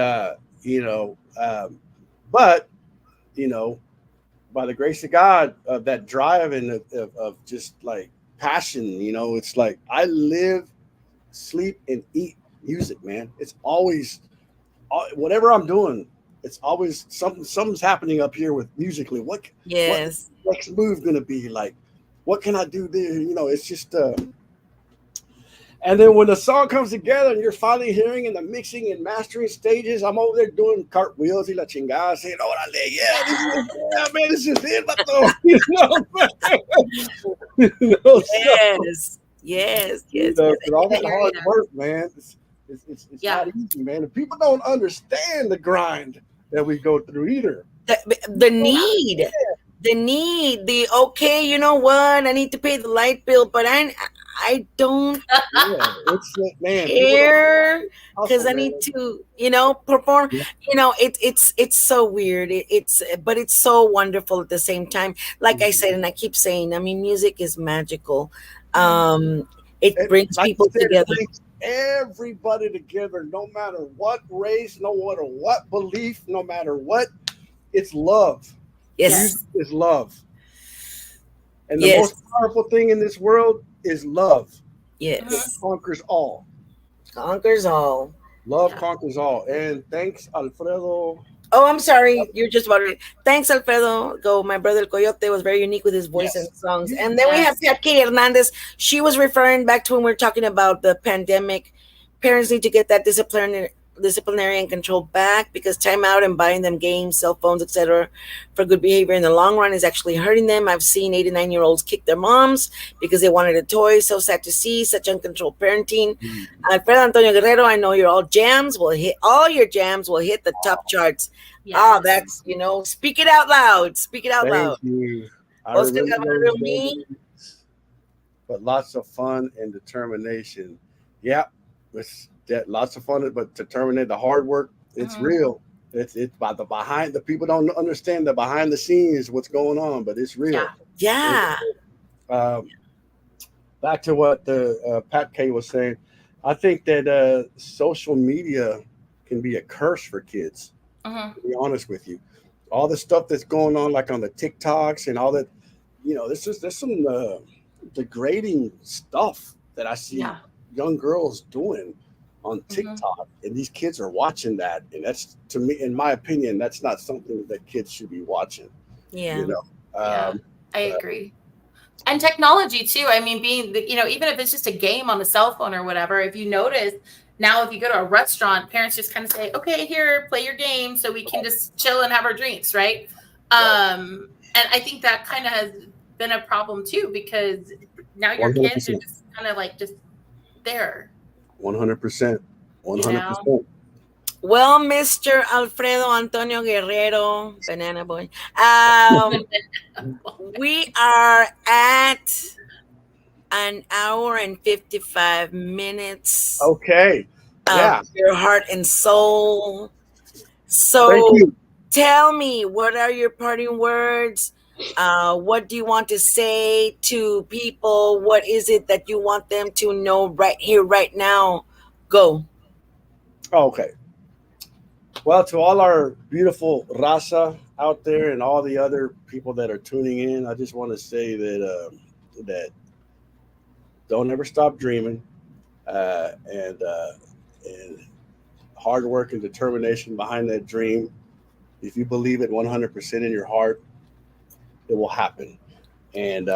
but by the grace of God, of that drive and of just like passion, it's like I live, sleep, and eat music, man. It's always whatever I'm doing. It's always something's happening up here with musically. What Yes. next move gonna be like? What can I do there? It's just. And then when the song comes together and you're finally hearing in the mixing and mastering stages, I'm over there doing cartwheels y la chingada, saying, "Órale, yeah, man, this is it, vato." Yes. Yes. Yes. Yes. 'cause all that hear hard you. work, man, it's Yeah. not easy, man. And people don't understand the grind that we go through either. The need. The need. The okay. You know what? I need to pay the light bill, but I don't Yeah, it's man, people don't care because hustle, I man. need to, perform. Yeah. It's so weird. But it's so wonderful at the same time. Like I said, and I keep saying, I mean, music is magical. It brings Like you people said, it together. brings everybody together, no matter what race, no matter what belief, no matter what. It's love. Yes. Music is love. And the Yes. most powerful thing in this world is love. It Yes. conquers all. Conquers all. Love Yeah. conquers all. And thanks, Alfredo. Oh, I'm sorry. You're just about it. Thanks, Alfredo. Go. My brother El Coyote was very unique with his voice and songs. And then we have Katie Hernandez. She was referring back to when we were talking about the pandemic. Parents need to get that disciplinary and control back because time out and buying them games, cell phones, etc. for good behavior in the long run is actually hurting them. I've seen 89-year-olds kick their moms because they wanted a toy. So sad to see such uncontrolled parenting. Alfredo Antonio Guerrero, I know all your jams will hit the top charts. Yes. That's speak it out loud. Speak it out loud. Thank you. I Oscar remember Cabrera, those me. days, but lots of fun and determination. Yeah, it's lots of fun, but determination, the hard work, it's real. It's by the people don't understand the behind the scenes what's going on, but it's real. Yeah. Back to what the Pat K was saying, I think that social media can be a curse for kids. To be honest with you, all the stuff that's going on, like on the TikToks and all that, there's some degrading stuff that I see young girls doing on TikTok, and these kids are watching that, and that's, to me, in my opinion, that's not something that kids should be watching. Yeah. I agree. And technology too. I mean, being even if it's just a game on the cell phone or whatever, if you notice now, if you go to a restaurant, parents just kind of say, "Okay, here, play your game, so we can just chill and have our drinks," right? And I think that kind of has been a problem too, because now your 100%. kids are just kind of like just there. 100%. 100%. Well, Mr. Alfredo Antonio Guerrero, Banana Boy, we are at an hour and 55 minutes. Okay. Yeah. Your heart and soul. Thank So you. tell me, what are your parting words? What do you want to say to people? What is it that you want them to know right here, right now? Go. Okay. Well, to all our beautiful raza out there and all the other people that are tuning in, I just want to say that don't ever stop dreaming, and hard work and determination behind that dream. If you believe it 100% in your heart, it will happen. And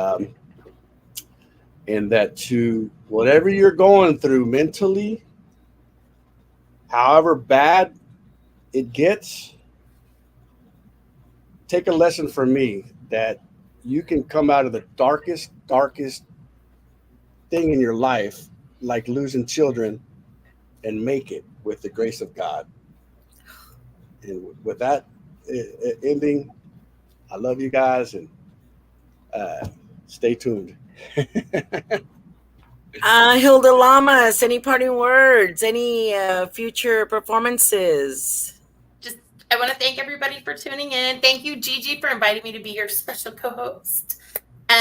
that to whatever you're going through mentally, however bad it gets, take a lesson from me that you can come out of the darkest thing in your life, like losing children, and make it with the grace of God. And with that ending, I love you guys, and stay tuned. Hilda Lamas, any parting words? Any future performances? I want to thank everybody for tuning in. Thank you, Gigi, for inviting me to be your special co-host.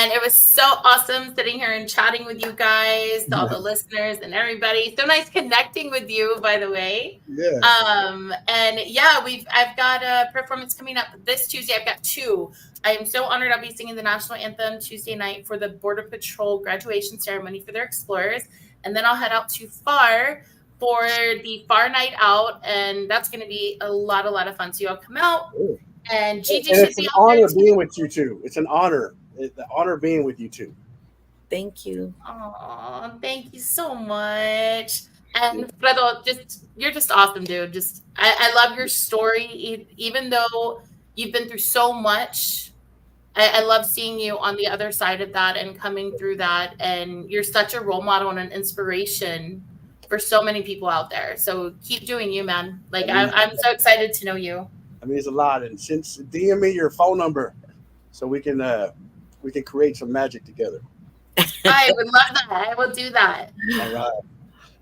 And it was so awesome sitting here and chatting with you guys, all the listeners and everybody. So nice connecting with you, by the way. Yeah. And yeah, I've got a performance coming up this Tuesday. I've got 2. I am so honored. I'll be singing the national anthem Tuesday night for the Border Patrol graduation ceremony for their explorers. And then I'll head out to FAR for the FAR night out. And that's going to be a lot of fun. So y'all come out. Ooh. And Gigi And should it's be an out there honor too. being with you two. It's an honor. It's the honor being with you two. Thank you. Oh, thank you so much. And Fredo, you're just awesome, dude. I love your story. Even though you've been through so much, I love seeing you on the other side of that and coming through that. And you're such a role model and an inspiration for so many people out there. So keep doing you, man. Like I'm so excited to know you. That means a lot. And since DM me your phone number so we can create some magic together. I would love that. I will do that. All right.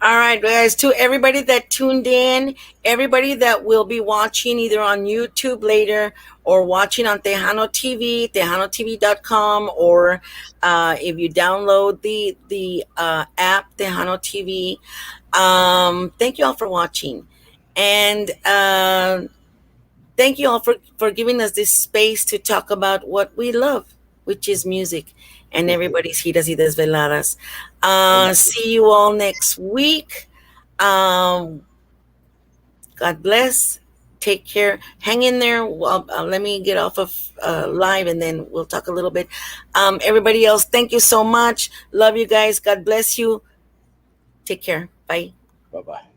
All right, guys, to everybody that tuned in, everybody that will be watching either on YouTube later or watching on Tejano TV, tejanotv.com, or if you download the app, Tejano TV. Thank you all for watching. And thank you all for giving us this space to talk about what we love, which is music. And everybody's Giras y Desveladas. See you all next week. God bless. Take care. Hang in there. Well, let me get off of live and then we'll talk a little bit. Everybody else, thank you so much. Love you guys. God bless you. Take care. Bye. Bye-bye.